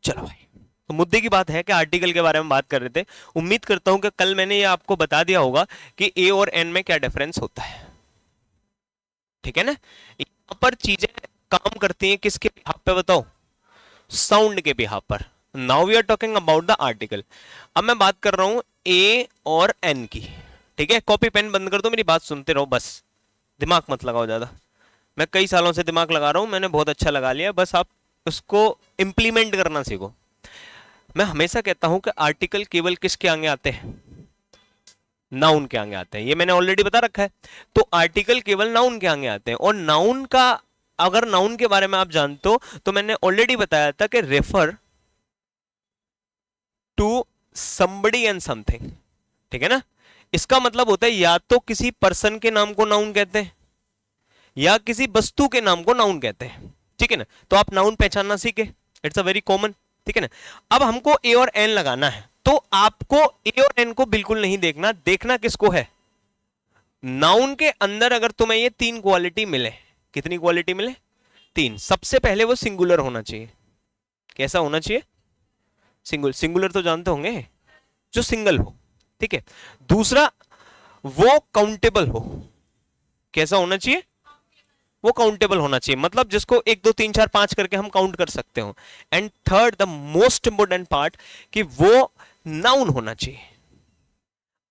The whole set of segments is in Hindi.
चलो भाई, तो मुद्दे की बात है कि आर्टिकल के बारे में बात कर रहे थे। उम्मीद करता हूं कि कल मैंने ये आपको बता दिया होगा कि ए और एन में क्या डिफरेंस होता है। ठीक है ना? यहां पर चीजें काम करती हैं किसके बिहाफ पे बताओ? साउंड के बिहाफ पर। Now we are talking about the article. अब मैं बात कर रहा हूं ए और एन की। ठीक है, कॉपी पेन बंद कर दो, मेरी बात सुनते रहो बस, दिमाग मत लगाओ ज्यादा। मैं कई सालों से दिमाग लगा रहा हूं, मैंने बहुत अच्छा लगा लिया, बस आप उसको इंप्लीमेंट करना सीखो। मैं हमेशा कहता हूं कि आर्टिकल केवल किसके आगे आते हैं? नाउन के आगे आते हैं, ये मैंने ऑलरेडी बता रखा है। तो आर्टिकल केवल नाउन के आगे आते हैं, और नाउन का अगर नाउन के बारे में आप जानते हो तो मैंने ऑलरेडी बताया था कि refer to somebody and something. ठीक है ना? इसका मतलब होता है या तो किसी पर्सन के नाम को नाउन कहते हैं या किसी वस्तु के नाम को नाउन कहते हैं। ठीक है ना? तो आप नाउन पहचानना सीखे, इट्स अ वेरी कॉमन। ठीक है ना? अब हमको ए और एन लगाना है, तो आपको ए और एन को बिल्कुल नहीं देखना, देखना किसको है? नाउन के अंदर अगर तुम्हें ये तीन क्वालिटी मिले, कितनी क्वालिटी मिले? तीन। सबसे पहले वो सिंगुलर होना चाहिए। कैसा होना चाहिए? सिंगुलर तो जानते होंगे, जो सिंगल हो। ठीक है। दूसरा, वो काउंटेबल हो। कैसा होना चाहिए? वो काउंटेबल होना चाहिए, मतलब जिसको 1 2 3 4 5 करके हम काउंट कर सकते हो। And third, the most important part, कि वो नाउन होना चाहिए।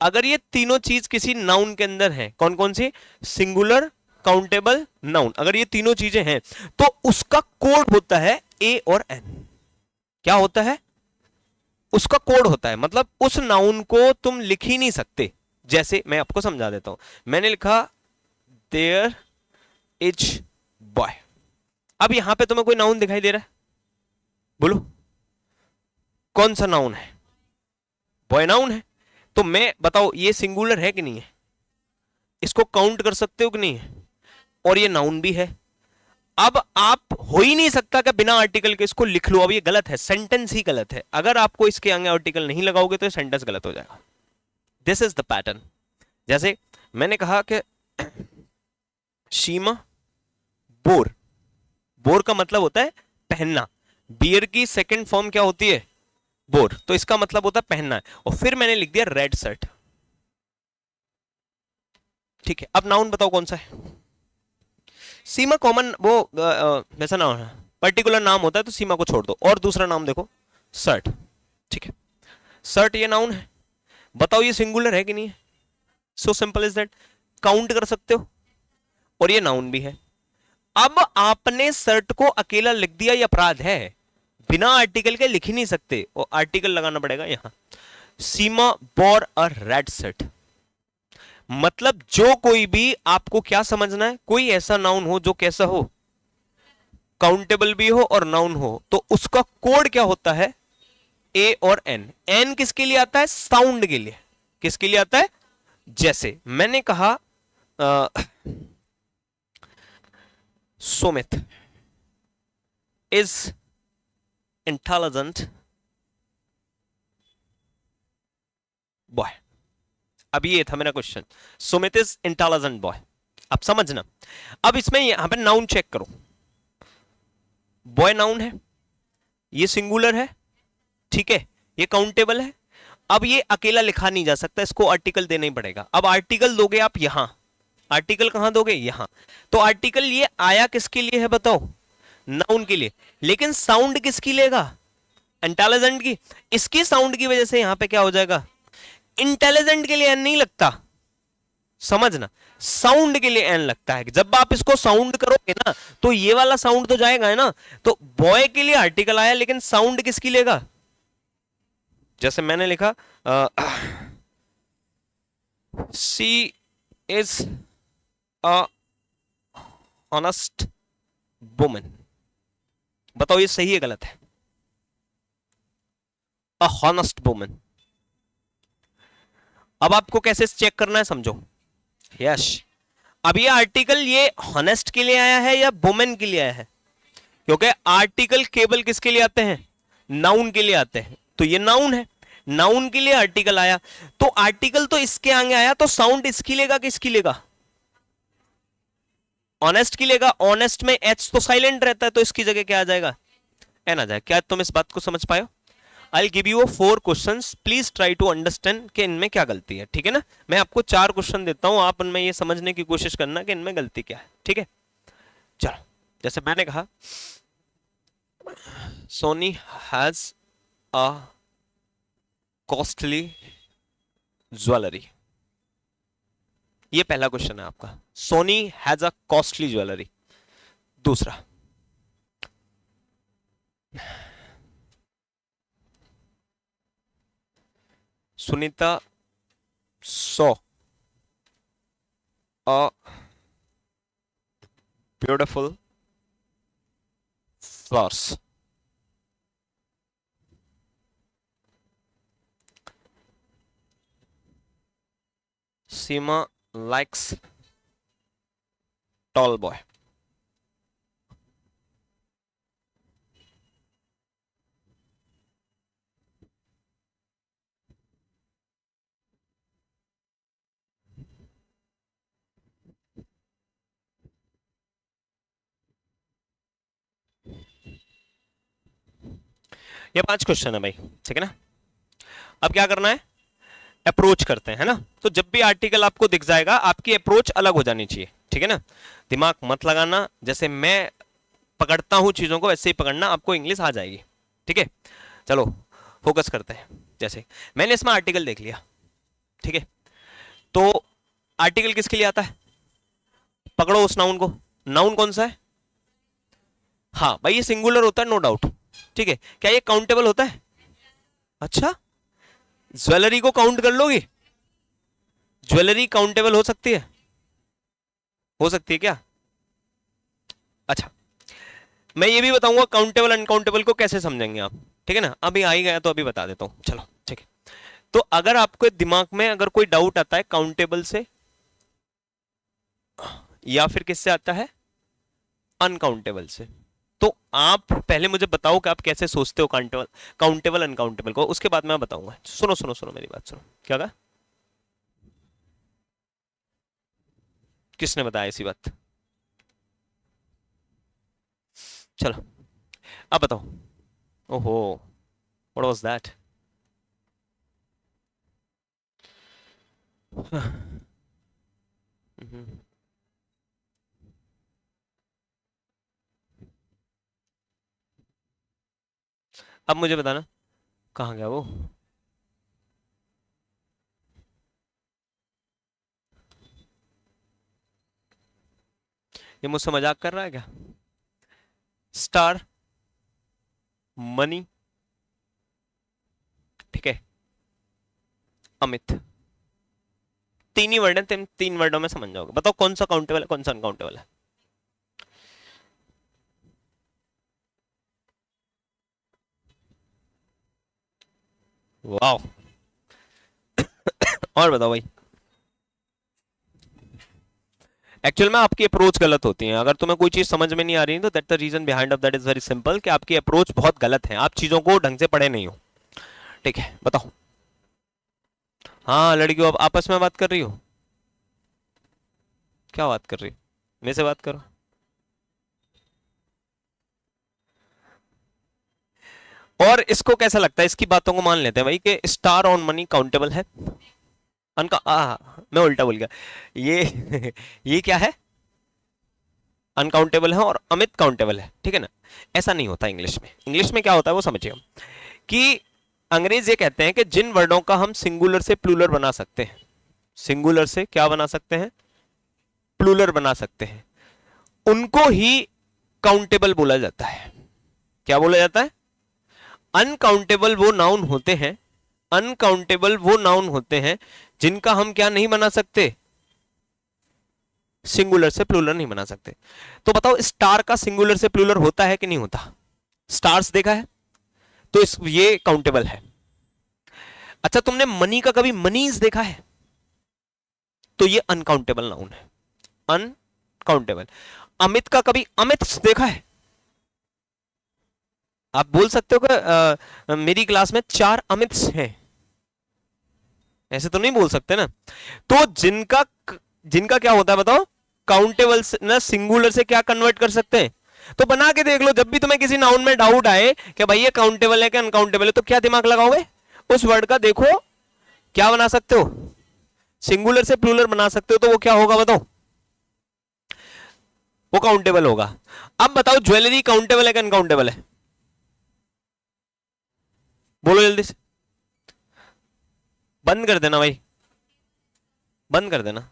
अगर ये तीनों चीज किसी नाउन के अंदर है, कौन कौन सी? सिंगुलर, काउंटेबल, नाउन, अगर ये तीनों चीजें हैं तो उसका कोड होता है ए और एन। क्या होता है? उसका कोड होता है, मतलब उस नाउन को तुम लिख ही नहीं सकते। जैसे मैं आपको समझा देता हूं, मैंने लिखा देयर इज बॉय। अब यहां पे तुम्हें कोई नाउन दिखाई दे रहा है? बोलो, कौन सा नाउन है? बॉय नाउन है। तो मैं बताओ, ये सिंगुलर है कि नहीं है? इसको काउंट कर सकते हो कि नहीं है? और ये नाउन भी है। अब आप हो ही नहीं सकता कि बिना आर्टिकल के इसको लिख लो। अब ये गलत है, सेंटेंस ही गलत है। अगर आपको इसके आगे आर्टिकल नहीं लगाओगे तो सेंटेंस गलत हो जाएगा। This is the pattern. जैसे मैंने कहा कि शीमा बोर। बोर का मतलब होता है पहनना। बियर की सेकंड फॉर्म क्या होती है? बोर। तो इसका मतलब होता है पहनना है। और फिर मैंने लिख दिया रेड शर्ट। ठीक है, अब नाउन बताओ कौन सा है? सीमा कॉमन, वो वैसा नाम है, पर्टिकुलर नाम होता है, तो सीमा को छोड़ दो। और दूसरा नाम देखो, शर्ट। ठीक है, शर्ट ये नाउन है। बताओ ये सिंगुलर है कि नहीं है? So simple is that. Count कर सकते हो, और ये नाउन भी है। अब आपने शर्ट को अकेला लिख दिया, ये अपराध है। बिना आर्टिकल के लिख ही नहीं सकते, और आर्टिकल लगाना पड़ेगा यहां। सीमा बोर अ रेड शर्ट, मतलब जो कोई भी, आपको क्या समझना है? कोई ऐसा नाउन हो जो कैसा हो? काउंटेबल भी हो और नाउन हो, तो उसका कोड क्या होता है? ए और एन। एन किसके लिए आता है? साउंड के लिए। किसके लिए आता है? जैसे मैंने कहा सुमित इज इंटेलिजेंट बॉय। अब ये था मेरा question, Sumit is intelligent boy. अब समझना, अब इसमें यहां पे नाउन चेक करो। बॉय नाउन है, ये सिंगुलर है, ठीक है, ये काउंटेबल है। अब ये अकेला लिखा नहीं जा सकता, इसको आर्टिकल देना ही पड़ेगा। अब आर्टिकल दोगे आप यहां, आर्टिकल कहां दोगे? यहां। तो आर्टिकल ये आया किसके लिए है बताओ? नाउन के लिए। लेकिन साउंड किसकी लेगा? इंटेलिजेंट की। इसकी साउंड की वजह से यहां पे क्या हो जाएगा? इंटेलिजेंट के लिए एन नहीं लगता, समझना। साउंड के लिए एन लगता है। जब आप इसको साउंड करोगे ना, तो ये वाला साउंड तो जाएगा है ना। तो बॉय के लिए आर्टिकल आया, लेकिन साउंड किसकी लेगा? जैसे मैंने लिखा सी इज अ ऑनेस्ट वुमन। बताओ ये सही है गलत है? अ हॉनेस्ट वुमन। अब आपको कैसे चेक करना है समझो। यस, अब ये आर्टिकल ये हॉनेस्ट के लिए आया है या वुमेन के लिए आया है? क्योंकि आर्टिकल केवल किसके लिए आते हैं? नाउन के लिए आते हैं। तो ये नाउन है, नाउन के लिए आर्टिकल आया। तो आर्टिकल तो इसके आगे आया, तो साउंड इसकी लेगा कि इसकी लेगा? ऑनेस्ट की लेगा। ऑनेस्ट में एच तो साइलेंट रहता है, तो इसकी जगह क्या आ जाएगा? एन आ जाए। क्या तुम इस बात को समझ पाए? I give you 4 questions, please try to understand कि इनमें क्या गलती है, ठीक है ना। मैं आपको 4 क्वेश्चन देता हूं, आप उनमें ये समझने की कोशिश करना कि इनमें गलती क्या है, ठीक है। चलो, जैसे मैंने कहा, Soni has a costly jewellery, ये पहला क्वेश्चन है आपका। Soni has a costly jewellery. दूसरा, Sunita saw a beautiful flowers. Seema likes tall boy. ये 5 क्वेश्चन है भाई, ठीक है ना। अब क्या करना है, अप्रोच करते हैं, है ना। तो जब भी आर्टिकल आपको दिख जाएगा, आपकी अप्रोच अलग हो जानी चाहिए, ठीक है ना। दिमाग मत लगाना, जैसे मैं पकड़ता हूं चीजों को वैसे ही पकड़ना, आपको इंग्लिश आ जाएगी, ठीक है। चलो फोकस करते हैं। जैसे मैंने इसमें आर्टिकल देख लिया, ठीक है। तो आर्टिकल किसके लिए आता है? पकड़ो उस नाउन को। नाउन कौन सा है? हाँ भाई, ये सिंगुलर होता है, नो डाउट, ठीक है। क्या ये काउंटेबल होता है? अच्छा, ज्वेलरी को काउंट कर लोगे? ज्वेलरी काउंटेबल हो सकती है? हो सकती है क्या? अच्छा, मैं ये भी बताऊंगा काउंटेबल अनकाउंटेबल को कैसे समझेंगे आप, ठीक है ना। अभी आ ही गया तो अभी बता देता हूं, चलो ठीक है। तो अगर आपके दिमाग में अगर कोई डाउट आता है काउंटेबल से या फिर किससे आता है, अनकाउंटेबल से, तो आप पहले मुझे बताओ कि आप कैसे सोचते हो काउंटेबल काउंटेबल अनकाउंटेबल को, उसके बाद मैं बताऊंगा। सुनो सुनो सुनो मेरी बात सुनो। क्या कहा? किसने बताया ऐसी बात? चलो अब बताओ। ओहो, व्हाट वाज दैट? अब मुझे बताना, कहाँ गया वो? ये मुझसे मजाक कर रहा है क्या? स्टार, मनी, ठीक है, अमित, तीन ही वर्ड है, तुम 3 वर्डों में समझ जाओगे। बताओ कौन सा काउंटेबल है, कौन सा अनकाउंटेबल है? वाह, और बताओ भाई। एक्चुअल में आपकी अप्रोच गलत होती है। अगर तुम्हें कोई चीज समझ में नहीं आ रही है तो that the reason behind of that is very simple, कि आपकी अप्रोच बहुत गलत है, आप चीजों को ढंग से पढ़े नहीं हो, ठीक है। बताओ। हाँ लड़कियों, अब आपस में बात कर रही हो? क्या बात कर रही हो? मेरे से बात करो। और इसको कैसा लगता है, इसकी बातों को मान लेते हैं भाई कि स्टार ऑन मनी काउंटेबल है, अनका मैं उल्टा बोल गया। ये ये क्या है, अनकाउंटेबल है, और अमित काउंटेबल है, ठीक है ना। ऐसा नहीं होता इंग्लिश में। इंग्लिश में क्या होता है वो समझिए, कि अंग्रेज ये कहते हैं कि जिन वर्डों का हम सिंगुलर से प्लूरल बना सकते हैं, सिंगुलर से क्या बना सकते हैं, प्लूरल बना सकते हैं, उनको ही काउंटेबल बोला जाता है। क्या बोला जाता है? अनकाउंटेबल वो नाउन होते हैं, अनकाउंटेबल वो नाउन होते हैं जिनका हम क्या नहीं बना सकते, सिंगुलर से प्लूरल नहीं बना सकते। तो बताओ, स्टार का सिंगुलर से प्लूरल होता है कि नहीं होता? स्टार्स देखा है, तो ये काउंटेबल है। अच्छा, तुमने मनी का कभी मनीज देखा है? तो ये अनकाउंटेबल नाउन है, अनकाउंटेबल। अमित का कभी अमित्स देखा है? आप बोल सकते हो कि मेरी क्लास में 4 अमित्स हैं, ऐसे तो नहीं बोल सकते ना। तो जिनका जिनका क्या होता है बताओ, काउंटेबल ना, सिंगुलर से क्या कन्वर्ट कर सकते हैं, तो बना के देख लो, जब भी तुम्हें किसी नाउन में डाउट आए कि भाई ये काउंटेबल है कि अनकाउंटेबल है, तो क्या दिमाग लगाओगे, उस वर्ड का देखो क्या बना सकते हो, सिंगुलर से प्लूरल बना सकते हो, तो वो क्या होगा बताओ, वो काउंटेबल होगा। अब बताओ ज्वेलरी काउंटेबल है कि अनकाउंटेबल है, बोलो जल्दी से। बंद कर देना भाई, बंद कर देना।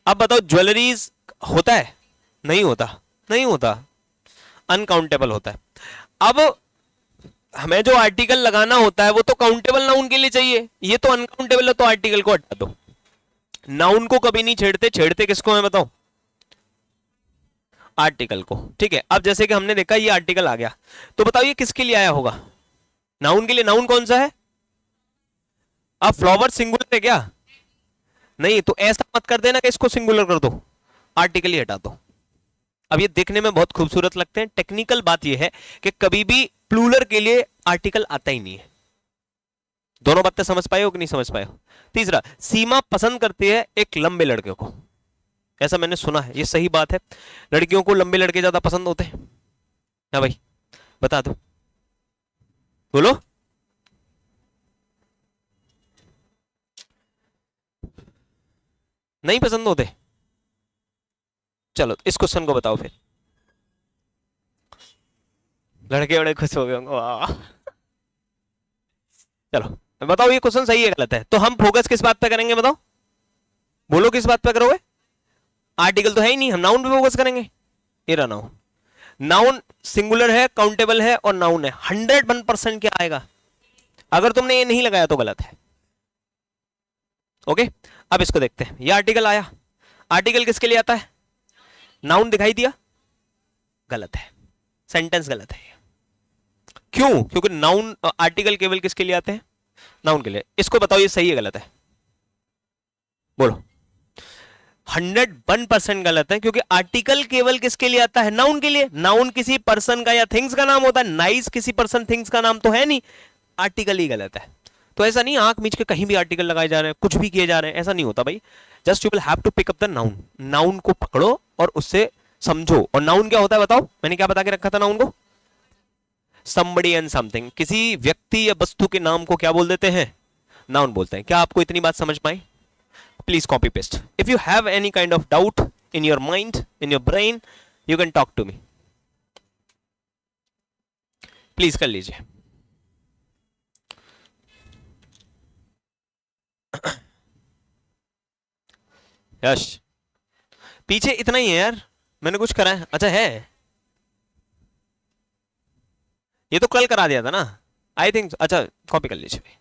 अब बताओ ज्वेलरीज होता है, नहीं होता, नहीं होता, अनकाउंटेबल होता है। अब हमें जो आर्टिकल लगाना होता है वो तो काउंटेबल नाउन के लिए चाहिए, ये तो अनकाउंटेबल है, तो आर्टिकल को हटा दो। नाउन को कभी नहीं छेड़ते, छेड़ते किसको है बताओ, आर्टिकल को। ठीक है, अब जैसे कि हमने देखा ये आर्टिकल आ गया, तो बताओ ये किसके लिए आया होगा, नाउन के लिए। नाउन कौन सा है, अब फ्लावर सिंगुलर है क्या, नहीं, तो ऐसा मत कर देना कि इसको सिंगुलर कर दो, आर्टिकल ही हटा दो। अब ये देखने में बहुत खूबसूरत लगते हैं, टेक्निकल बात ये है कि कभी भी प्लूरल के लिए आर्टिकल आता ही नहीं है। दोनों बातें समझ पाए हो कि नहीं समझ पाए हो। तीसरा, सीमा पसंद करती है एक लंबे लड़के को, ऐसा मैंने सुना है, ये सही बात है, लड़कियों को लंबे लड़के ज्यादा पसंद होते हैं। हाँ भाई बता दो, बोलो। नहीं पसंद होते, चलो इस क्वेश्चन को बताओ फिर, लड़के बड़े खुश हो गए होंगे, वाह। चलो बताओ ये क्वेश्चन सही है गलत है, तो हम फोकस किस बात पे करेंगे बताओ, बोलो किस बात पे करोगे, आर्टिकल तो है ही नहीं, हम नाउन पे फोकस करेंगे। ये रहा नाउन, नाउन सिंगुलर है, काउंटेबल है और नाउन है, 101% क्या आएगा, अगर तुमने ये नहीं लगाया तो गलत है। ओके, अब इसको देखते हैं, ये आर्टिकल आया, आर्टिकल किसके लिए आता है, नाउन दिखाई दिया, गलत है, सेंटेंस गलत है। क्यों, क्योंकि नाउन आर्टिकल केवल किसके लिए आते हैं, नाउन के लिए। इसको बताओ ये सही है गलत है, बोलो। 101% गलत है, क्योंकि आर्टिकल केवल किसके लिए आता है, नाउन के लिए। नाउन किसी पर्सन का या थिंग्स का नाम होता है, नाइस किसी पर्सन थिंग्स का नाम तो है नहीं, आर्टिकल ही गलत है। तो ऐसा नहीं आंख मीच के कहीं भी आर्टिकल लगाए जा रहे हैं, कुछ भी किए जा रहे हैं, ऐसा नहीं होता भाई। Just you will have to pick up the noun, noun को पकड़ो और उससे समझो। और नाउन क्या होता है बताओ, मैंने क्या बता के रखा था नाउन को, somebody and something, किसी व्यक्ति या वस्तु के नाम को क्या बोल देते हैं, नाउन बोलते हैं। क्या आपको इतनी बात समझ में आई, please copy paste. If you have any kind of doubt in your mind, in your brain, you can talk to me, please कर लीजिए। यश, पीछे इतना ही है यार, मैंने कुछ करा है, अच्छा है, ये तो कल करा दिया था ना, आई थिंक। अच्छा कॉपी कर लीजिए भाई,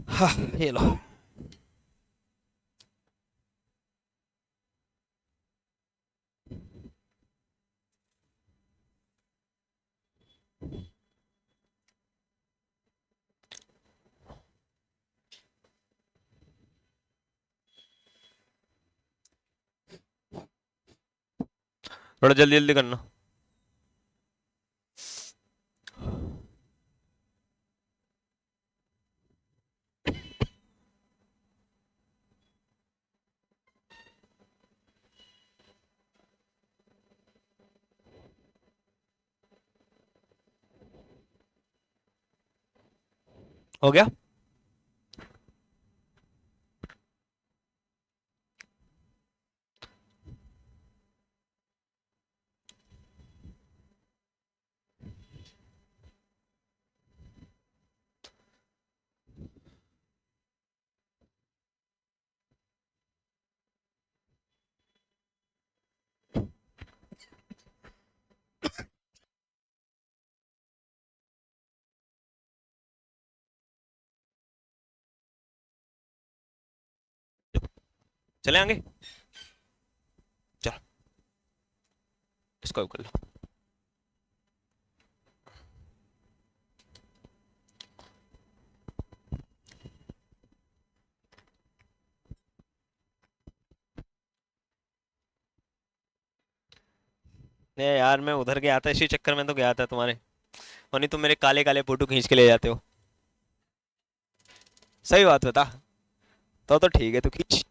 हाँ ये लो। थोड़ा जल्दी जल्दी करना। हो गया, चले आगे, चलो इसको कर लो। नहीं यार, मैं उधर गया था, इसी चक्कर में तो गया था तुम्हारे, और नहीं तो मेरे काले काले फोटो खींच के ले जाते हो। सही बात बता, तो ठीक है, तो खींच।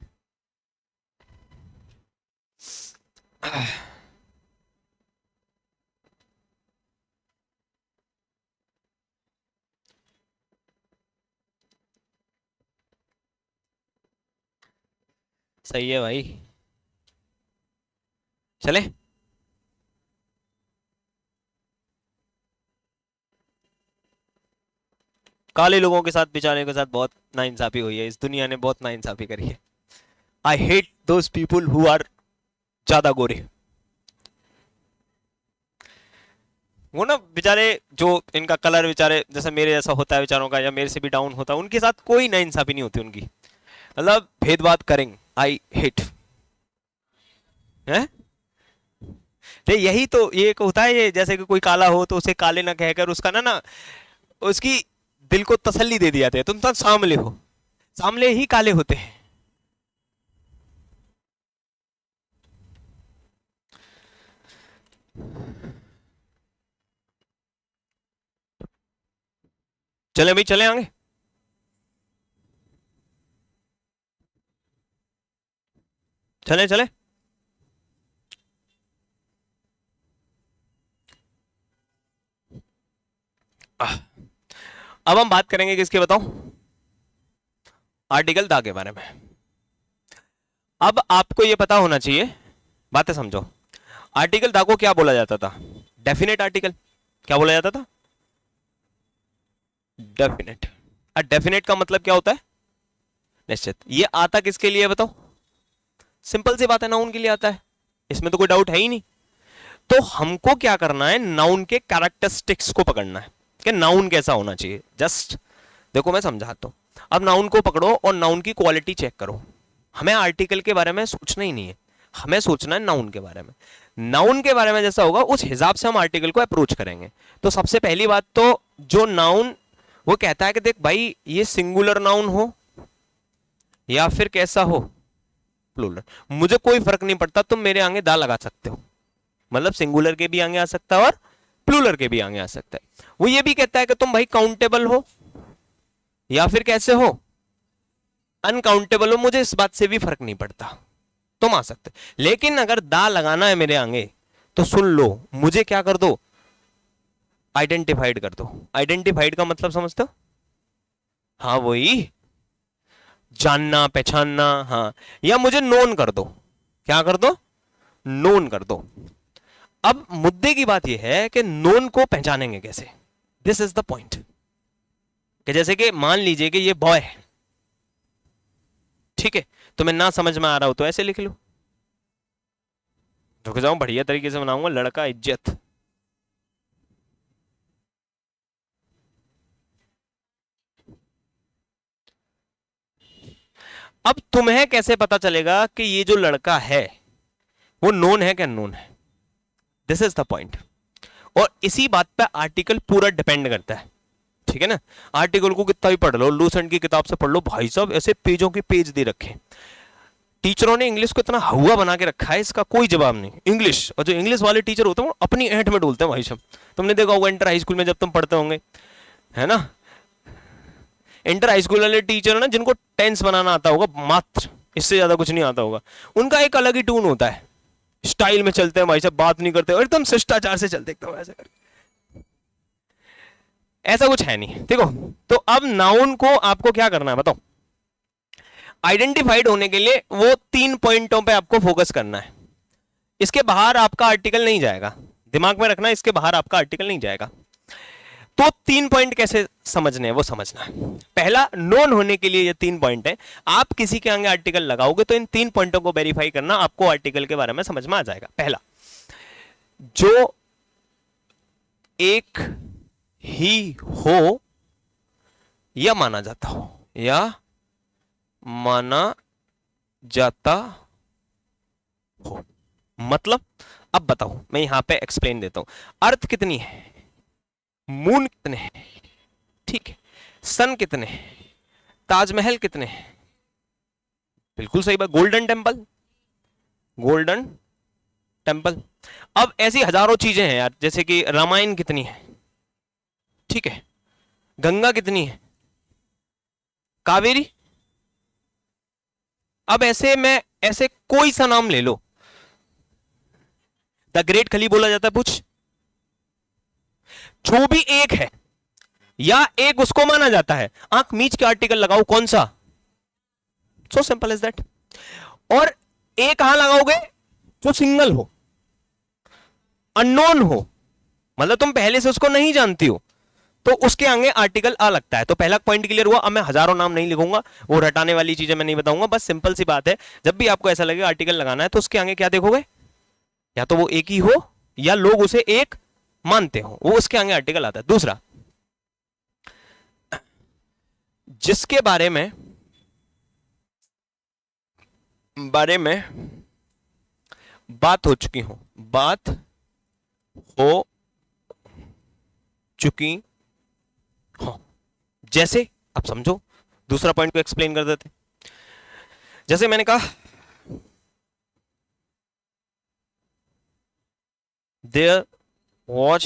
सही है भाई, चले। काले लोगों के साथ बेचारे के साथ बहुत नाइंसाफी हुई है, इस दुनिया ने बहुत नाइंसाफी करी है। I hate those people who are ज्यादा गोरे। वो ना बेचारे, जो इनका कलर बेचारे जैसे मेरे जैसा होता है बेचारों का, या मेरे से भी डाउन होता है, उनके साथ कोई नाइंसाफी नहीं होती उनकी, मतलब भेदभाव करेंगे। आई हेट है। तो यही तो ये एक होता है, ये जैसे कि कोई काला हो तो उसे काले ना कहकर उसका ना उसकी दिल को तसल्ली दे दिया जाता है, तुम तो सामले हो, सामले ही काले होते हैं। चले भाई, चले आगे। चले चले। अब हम बात करेंगे किसके, बताओ, आर्टिकल दा के बारे में। अब आपको यह पता होना चाहिए, बातें समझो। आर्टिकल दा को क्या बोला जाता था? Definite article. क्या बोला जाता था? डेफिनेट। डेफिनेट का मतलब क्या होता है? निश्चित। ये आता किसके लिए बताओ? सिंपल सी बात है, नाउन के लिए आता है, इसमें तो कोई डाउट है ही नहीं। तो हमको क्या करना है, नाउन के कैरेक्टरिस्टिक्स को पकड़ना है कि नाउन कैसा होना चाहिए। जस्ट देखो मैं समझाता हूं। अब नाउन को पकड़ो और नाउन की क्वालिटी चेक करो। हमें आर्टिकल के बारे में सोचना ही नहीं है, हमें सोचना है नाउन के बारे में। नाउन के बारे में जैसा होगा उस हिसाब से हम आर्टिकल को अप्रोच करेंगे। तो सबसे पहली बात तो जो नाउन वो कहता है कि देख भाई, ये सिंगुलर नाउन हो या फिर कैसा हो, प्लूरल, मुझे कोई फर्क नहीं पड़ता, तुम मेरे आगे दा लगा सकते हो। मतलब सिंगुलर के भी आगे आ सकता है और प्लूरल के भी आगे आ सकता है। वो ये भी कहता है कि तुम भाई काउंटेबल हो या फिर कैसे हो, अनकाउंटेबल हो, मुझे इस बात से भी फर्क नहीं पड़ता, तुम आ सकते। लेकिन अगर दा लगाना है मेरे आगे तो सुन लो, मुझे क्या कर दो, आइडेंटिफाइड कर दो। आइडेंटिफाइड का मतलब समझते हो? हाँ वही, जानना पहचानना, हाँ। या मुझे नोन कर दो। क्या कर दो? नोन कर दो। अब मुद्दे की बात यह है कि नोन को पहचानेंगे कैसे? This is the point. कि जैसे कि मान लीजिए कि ये बॉय है, ठीक है, तो मैं ना समझ में आ रहा हो तो ऐसे लिख लो, रुक जाऊं, बढ़िया तरीके से बनाऊंगा, लड़का इज्जत। अब तुम्हें कैसे पता चलेगा कि ये जो लड़का है वो नोन है क्या नोन है? This is the point. और इसी बात पे आर्टिकल पूरा डिपेंड करता है, ठीक है ना। आर्टिकल को कितना भी पढ़ लो, लूसेंट की किताब से पढ़ लो, भाई साहब ऐसे पेजों के पेज दे रखे। टीचरों ने इंग्लिश को इतना हुआ बना के रखा है, इसका कोई जवाब नहीं। इंग्लिश, और जो इंग्लिश वाले टीचर होते हैं वो अपनी ऐंठ में डोलते हैं भाई साहब। तुमने देखा होगा इंटर हाई स्कूल में जब तुम पढ़ते होंगे, है ना, इंटर हाई स्कूल वाले टीचर ना जिनको टेंस बनाना आता होगा मात्र, इससे ज्यादा कुछ नहीं आता होगा, उनका एक अलग ही टून होता है, स्टाइल में चलते हैं भाई साहब, बात नहीं करते, एकदम शिष्टाचार से चलते एकदम ऐसे करके। ऐसा कुछ है नहीं, देखो। तो अब नाउन को आपको क्या करना है बताओ? आइडेंटिफाइड होने के लिए वो 3 पॉइंटों पे आपको फोकस करना है। इसके बाहर आपका आर्टिकल नहीं जाएगा, दिमाग में रखना, इसके बाहर आपका आर्टिकल नहीं जाएगा। तो 3 पॉइंट कैसे समझने हैं वो समझना है। पहला, नोन होने के लिए ये 3 पॉइंट है। आप किसी के आगे आर्टिकल लगाओगे तो इन 3 पॉइंटों को वेरीफाई करना, आपको आर्टिकल के बारे में समझ में आ जाएगा। पहला, जो एक ही हो या माना जाता हो, या माना जाता हो, मतलब अब बताओ, मैं यहां पे एक्सप्लेन देता हूं। अर्थ कितनी है, मून कितने हैं, ठीक है, सन कितने हैं, ताजमहल कितने हैं, बिल्कुल सही बात, गोल्डन टेम्पल, गोल्डन टेम्पल। अब ऐसी हजारों चीजें हैं यार, जैसे कि रामायण कितनी है, ठीक है, गंगा कितनी है, कावेरी, अब ऐसे कोई सा नाम ले लो, द ग्रेट खली बोला जाता है, पूछ। जो भी एक है या एक उसको माना जाता है, आंख मीच के आर्टिकल लगाओ, कौन सा? So simple is that. और ए कहां लगाओगे? जो सिंगल हो, अननोन हो, मतलब तुम पहले से उसको नहीं जानती हो, तो उसके आगे आर्टिकल आ लगता है। तो पहला पॉइंट क्लियर हुआ। अब मैं हजारों नाम नहीं लिखूंगा, वो रटाने वाली चीजें मैं नहीं बताऊंगा, बस सिंपल सी बात है, जब भी आपको ऐसा लगे आर्टिकल लगाना है तो उसके आगे क्या देखोगे? या तो वो एक ही हो या लोग उसे एक मानते हो, वो उसके आगे आर्टिकल आता है। दूसरा, जिसके बारे में बात हो चुकी हो, बात हो चुकी हो, जैसे, अब समझो, दूसरा पॉइंट को एक्सप्लेन कर देते। जैसे मैंने कहा, देयर वॉज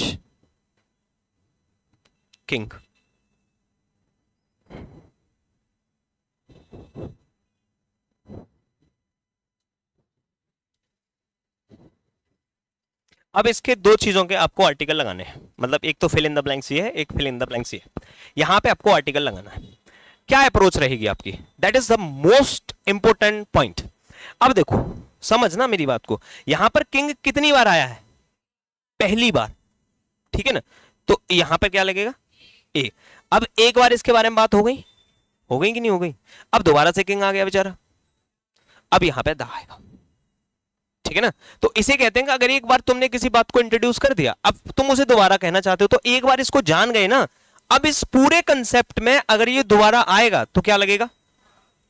किंग। अब इसके दो चीजों के आपको आर्टिकल लगाने हैं, मतलब एक तो फिल इन द ब्लैंक्स ये है, एक फिल इन द ब्लैंक्स ये है। यहां पे आपको आर्टिकल लगाना है। क्या अप्रोच रहेगी आपकी? That is the most important point. अब देखो, समझना मेरी बात को, यहां पर किंग कितनी बार आया है? पहली बार, ठीक है ना? तो यहां पर क्या लगेगा? ए। अब एक बार इसके बारे में बात हो गई, हो गई कि नहीं हो गई? अब दोबारा से किंग आ गया बेचारा, अब यहां पे द आएगा, ठीक है ना? तो इसे कहते हैं कि अगर एक बार तुमने किसी बात को इंट्रोड्यूस कर दिया, अब तुम उसे दोबारा कहना चाहते हो, तो एक बार इसको जान गए ना, अब इस पूरे कंसेप्ट में अगर ये दोबारा आएगा तो क्या लगेगा?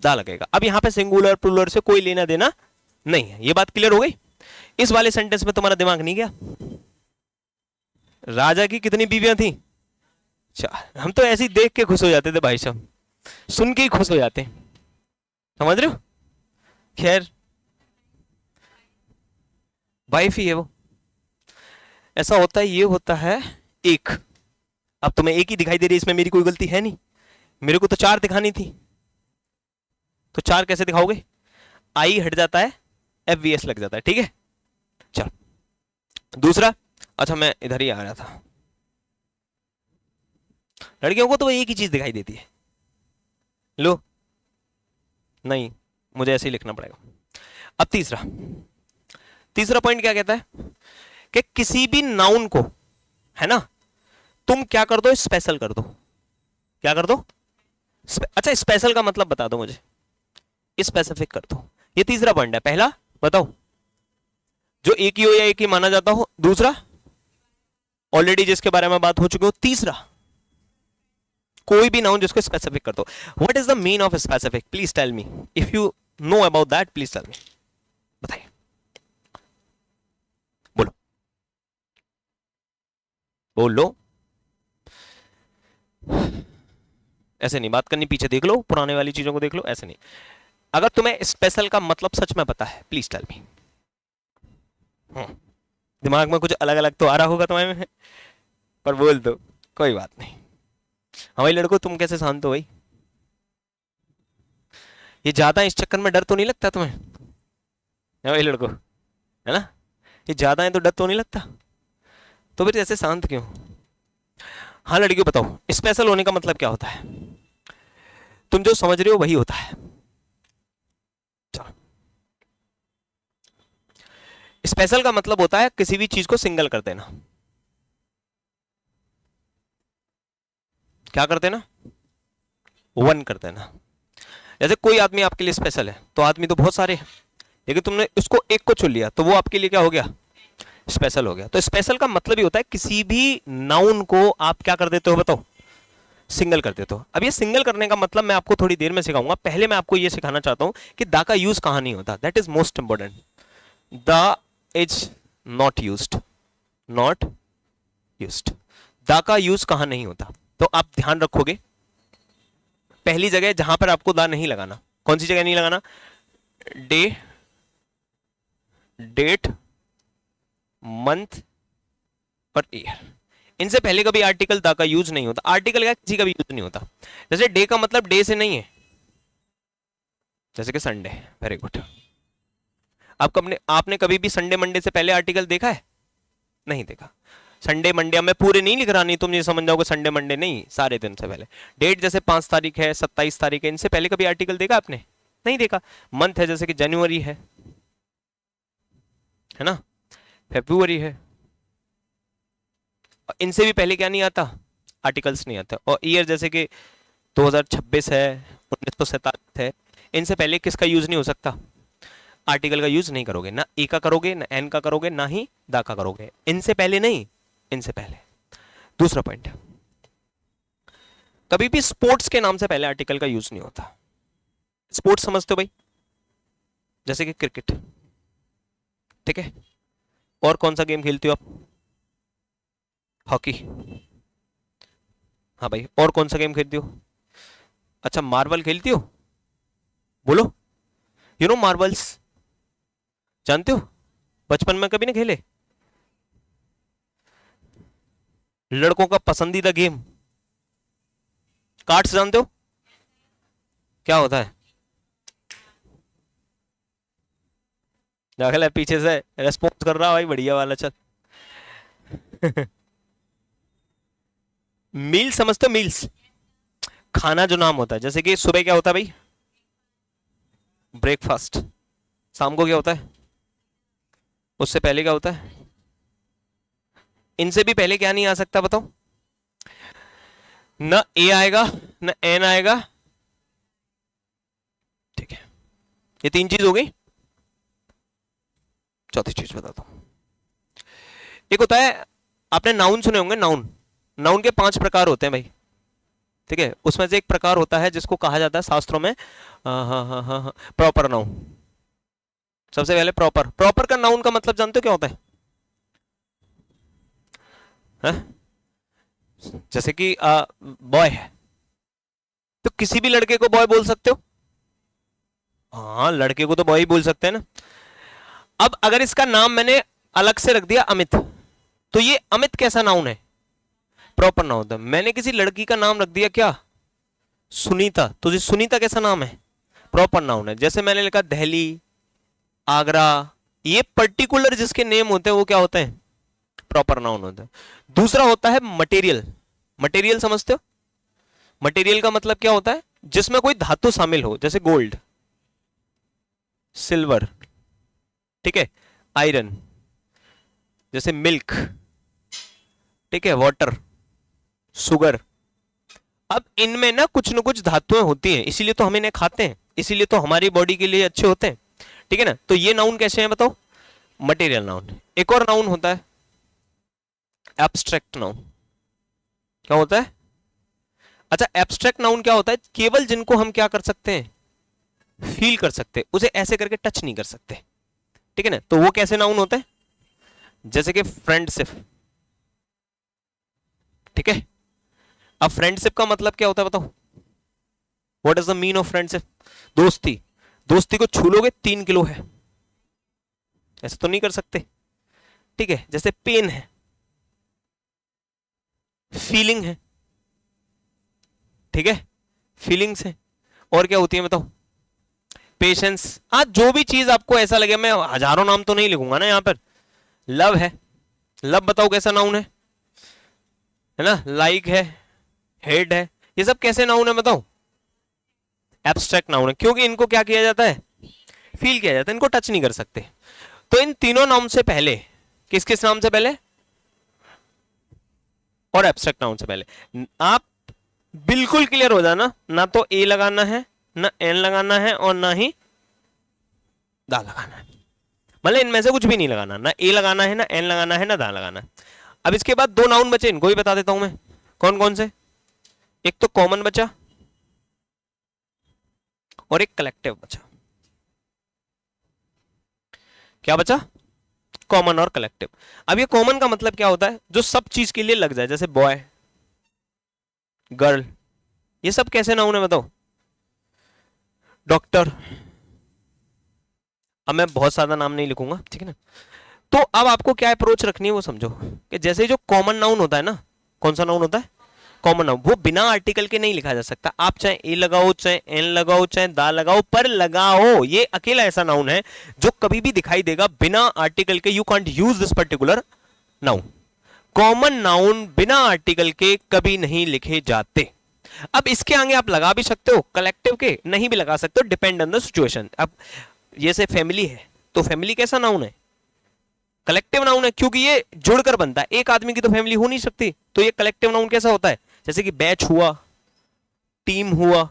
दा लगेगा। अब यहां पे सिंगुलर प्लूरल से कोई लेना देना नहीं है। ये बात क्लियर हो गई? इस वाले सेंटेंस में तुम्हारा दिमाग नहीं गया? राजा की कितनी बीवियां थी? चार। हम तो ऐसे ही देख के खुश हो जाते थे भाई साहब, सुन के ही खुश हो जाते, समझ रहे हो? खैर, वाइफ ही है वो। ऐसा होता है, ये होता है एक। अब तुम्हें एक ही दिखाई दे रही है, इसमें मेरी कोई गलती है नहीं, मेरे को तो चार दिखानी थी, तो चार कैसे दिखाओगे? आई हट जाता है, FVS लग जाता है, ठीक है? चल दूसरा। अच्छा, मैं इधर ही आ रहा था। लड़कियों को तो एक ही चीज दिखाई देती है। लो, नहीं, मुझे ऐसे ही लिखना पड़ेगा। अब तीसरा पॉइंट क्या कहता है कि किसी भी नाउन को, है ना, तुम क्या कर दो? स्पेशल कर दो। क्या कर दो? अच्छा, स्पेशल का मतलब बता दो मुझे, स्पेसिफिक कर दो। ये तीसरा पॉइंट है। पहला बताओ, जो एक ही हो या एक ही माना जाता हो। दूसरा, ऑलरेडी जिसके बारे में बात हो चुकी हो। तीसरा, कोई भी नाउन जिसको स्पेसिफिक कर दो। What is the mean of specific? Please tell me, if you know about that please tell me, बताइए, बोलो बोलो। ऐसे नहीं बात करनी, पीछे देख लो, पुराने वाली चीजों को देख लो, ऐसे नहीं। अगर तुम्हें स्पेशल का मतलब सच में पता है, प्लीज टेल मी। दिमाग में कुछ अलग अलग तो आ रहा होगा तुम्हें, पर बोल दो, कोई बात नहीं। हमारी लड़को, तुम कैसे शांत हो भाई? ये ज्यादा इस चक्कर में डर तो नहीं लगता तुम्हें? हमारी लड़को, है ना, ये ज्यादा है तो डर तो नहीं लगता? तो फिर ऐसे शांत क्यों? हाँ लड़कियों, बताओ स्पेशल होने का मतलब क्या होता है? तुम जो समझ रहे हो वही होता है। चलो, स्पेशल का मतलब होता है किसी भी चीज को सिंगल कर देना। क्या कर देना? वन कर देना। जैसे कोई आदमी आपके लिए स्पेशल है, तो आदमी तो बहुत सारे हैं, लेकिन तुमने उसको एक को चुन लिया, तो वो आपके लिए क्या हो गया? स्पेशल हो गया। तो स्पेशल का मतलब ही होता है किसी भी नाउन को आप क्या कर देते हो? बताओ, सिंगल कर देते हो। अब ये सिंगल करने का मतलब मैं आपको थोड़ी देर में सिखाऊंगा। पहले मैं आपको ये सिखाना चाहता हूं कि दा का यूज कहां नहीं होता। That is most important. The is not used, not used. दा का यूज कहां नहीं होता, तो आप ध्यान रखोगे। पहली जगह जहां पर आपको दा नहीं लगाना, कौन सी जगह नहीं लगाना? डे, डेट, मंथ और ईयर। इनसे पहले कभी आर्टिकल दा का यूज नहीं होता। आर्टिकल का किसी का भी यूज नहीं होता। जैसे डे का मतलब डे से नहीं है, जैसे कि संडे, वेरी गुड। आपने कभी भी संडे मंडे से पहले आर्टिकल देखा है? नहीं देखा। संडे मंडे मैं पूरे नहीं लिख रहा, नहीं तुम ये समझ जाओगे संडे मंडे नहीं, सारे दिन से पहले। डेट जैसे 5 तारीख है, 27 तारीख है, इनसे पहले कभी आर्टिकल देखा आपने? नहीं देखा। मंथ है जैसे कि जनवरी है ना, फेब्रुवरी है, इनसे भी पहले क्या नहीं आता? आर्टिकल्स नहीं आता। और ईयर जैसे कि 2026 है, 1947 है, इनसे पहले किसका यूज नहीं हो सकता? आर्टिकल का यूज नहीं करोगे, ना ए का करोगे, ना एन का करोगे, ना ही दा का करोगे। इनसे पहले नहीं, इनसे पहले। दूसरा पॉइंट, कभी भी स्पोर्ट्स के नाम से पहले आर्टिकल का यूज नहीं होता। स्पोर्ट्स समझते हो भाई? जैसे कि क्रिकेट, ठीक है। और कौन सा गेम खेलते हो आप? हॉकी। हाँ भाई, और कौन सा गेम खेलती हो? अच्छा, मार्बल खेलती हो? बोलो, यू नो मार्बल्स, जानते हो? बचपन में कभी नहीं खेले? लड़कों का पसंदीदा गेम। कार्ड्स जानते हो क्या होता है? दाखिल है पीछे से रेस्पॉन्स कर रहा भाई, बढ़िया वाला, चल। मील समझते हो? मील्स, खाना जो नाम होता है, जैसे कि सुबह क्या होता है भाई? ब्रेकफास्ट। शाम को क्या होता है? उससे पहले क्या होता है? इनसे भी पहले क्या नहीं आ सकता बताओ? ना ए आएगा, ना एन आएगा, ठीक है। ये 3 चीज हो गई। चौथी चीज बताता हूं। एक होता है, आपने नाउन सुने होंगे, नाउन। नाउन के 5 प्रकार होते हैं भाई, ठीक है। उसमें से एक प्रकार होता है जिसको कहा जाता है शास्त्रों में प्रॉपर नाउन। सबसे पहले प्रॉपर। प्रॉपर का नाउन का मतलब जानते हो क्या होता है? जैसे कि बॉय है, तो किसी भी लड़के को बॉय बोल सकते हो? हाँ, लड़के को तो बॉय ही बोल सकते हैं ना। अब अगर इसका नाम मैंने अलग से रख दिया अमित, तो ये अमित कैसा नाउन है? प्रॉपर नाउन होता है। मैंने किसी लड़की का नाम रख दिया क्या? सुनीता, तो ये सुनीता कैसा नाम है? प्रॉपर नाउन है। जैसे मैंने लिखा दिल्ली, आगरा, ये पर्टिकुलर जिसके नेम होते हैं वो क्या होते हैं? प्रॉपर नाउन होता है। दूसरा होता है मटेरियल। मटेरियल समझते हो? मटेरियल का मतलब क्या होता है? जिसमें कोई धातु शामिल हो, जैसे गोल्ड, सिल्वर, ठीक है, आयरन, जैसे मिल्क, ठीक है, वाटर, शुगर। अब इनमें ना कुछ धातुएं होती हैं, इसीलिए तो हम इन्हें खाते हैं, इसीलिए तो हमारी बॉडी के लिए अच्छे होते हैं, ठीक है ना। तो ये नाउन कैसे हैं बताओ? Material noun. एक और नाउन होता है एब्स्ट्रैक्ट नाउन। क्या होता है? अच्छा, एब्स्ट्रैक्ट नाउन क्या होता है? केवल जिनको हम क्या कर सकते हैं? फील कर सकते हैं, उसे ऐसे करके टच नहीं कर सकते, ठीक है ना। तो वो कैसे नाउन होते हैं? जैसे कि फ्रेंडशिप, ठीक है। अब फ्रेंडशिप का मतलब क्या होता है बताओ? What is the mean of friendship? दोस्ती। दोस्ती को छू लोगे 3 किलो है, ऐसे तो नहीं कर सकते, ठीक है। जैसे पेन है, फीलिंग है, ठीक है, फीलिंग्स है। और क्या होती है बताओ? पेशेंस। हाँ, जो भी चीज आपको ऐसा लगे, मैं हजारों नाम तो नहीं लिखूंगा ना यहाँ पर। लव है, लव बताओ कैसा नाउन है ना। लाइक है, हेड है, ये सब कैसे नाउन है बताओ? एब्स्ट्रैक्ट नाउन है, क्योंकि इनको क्या किया जाता है? फील किया जाता है, इनको टच नहीं कर सकते। तो इन तीनों नाउन से पहले किस किस नाम से पहले? और एब्स्ट्रैक्ट नाउन से पहले। आप बिल्कुल क्लियर हो जाना, ना तो ए लगाना है, ना एन लगाना है, और ना ही दा लगाना है। मतलब इनमें से कुछ भी नहीं लगाना, ना ए लगाना है, ना एन लगाना है, ना दा लगाना है। अब इसके बाद 2 नाउन बचे, इनको भी बता देता हूं मैं। कौन कौन से? एक तो कॉमन बचा और एक कलेक्टिव बचा। क्या बचा? कॉमन और कलेक्टिव। अब ये कॉमन का मतलब क्या होता है? जो सब चीज के लिए लग जाए, जैसे बॉय, गर्ल, ये सब कैसे नाउन है बताओ? डॉक्टर। अब मैं बहुत ज्यादा नाम नहीं लिखूंगा, ठीक है ना। तो अब आपको क्या अप्रोच रखनी है वो समझो, कि जैसे जो कॉमन नाउन होता है ना, कौन सा नाउन होता है? कॉमन नाउन, वो बिना आर्टिकल के नहीं लिखा जा सकता। आप चाहे ए लगाओ, चाहे एन लगाओ, चाहे दा लगाओ, पर लगाओ, ये अकेला ऐसा नाउन है जो कभी भी दिखाई देगा बिना आर्टिकल के। You can't use this particular noun. Common noun बिना आर्टिकल के कभी नहीं लिखे जाते। अब इसके आगे आप लगा भी सकते हो, कलेक्टिव के नहीं भी लगा सकते हो, डिपेंड ऑन द सिचुएशन। अब जैसे फैमिली है, तो फैमिली कैसा नाउन है? कलेक्टिव नाउन है, क्योंकि ये जुड़कर बनता है। एक आदमी की तो फैमिली हो नहीं सकती, तो ये कलेक्टिव नाउन कैसा होता है? जैसे कि बैच हुआ, टीम हुआ,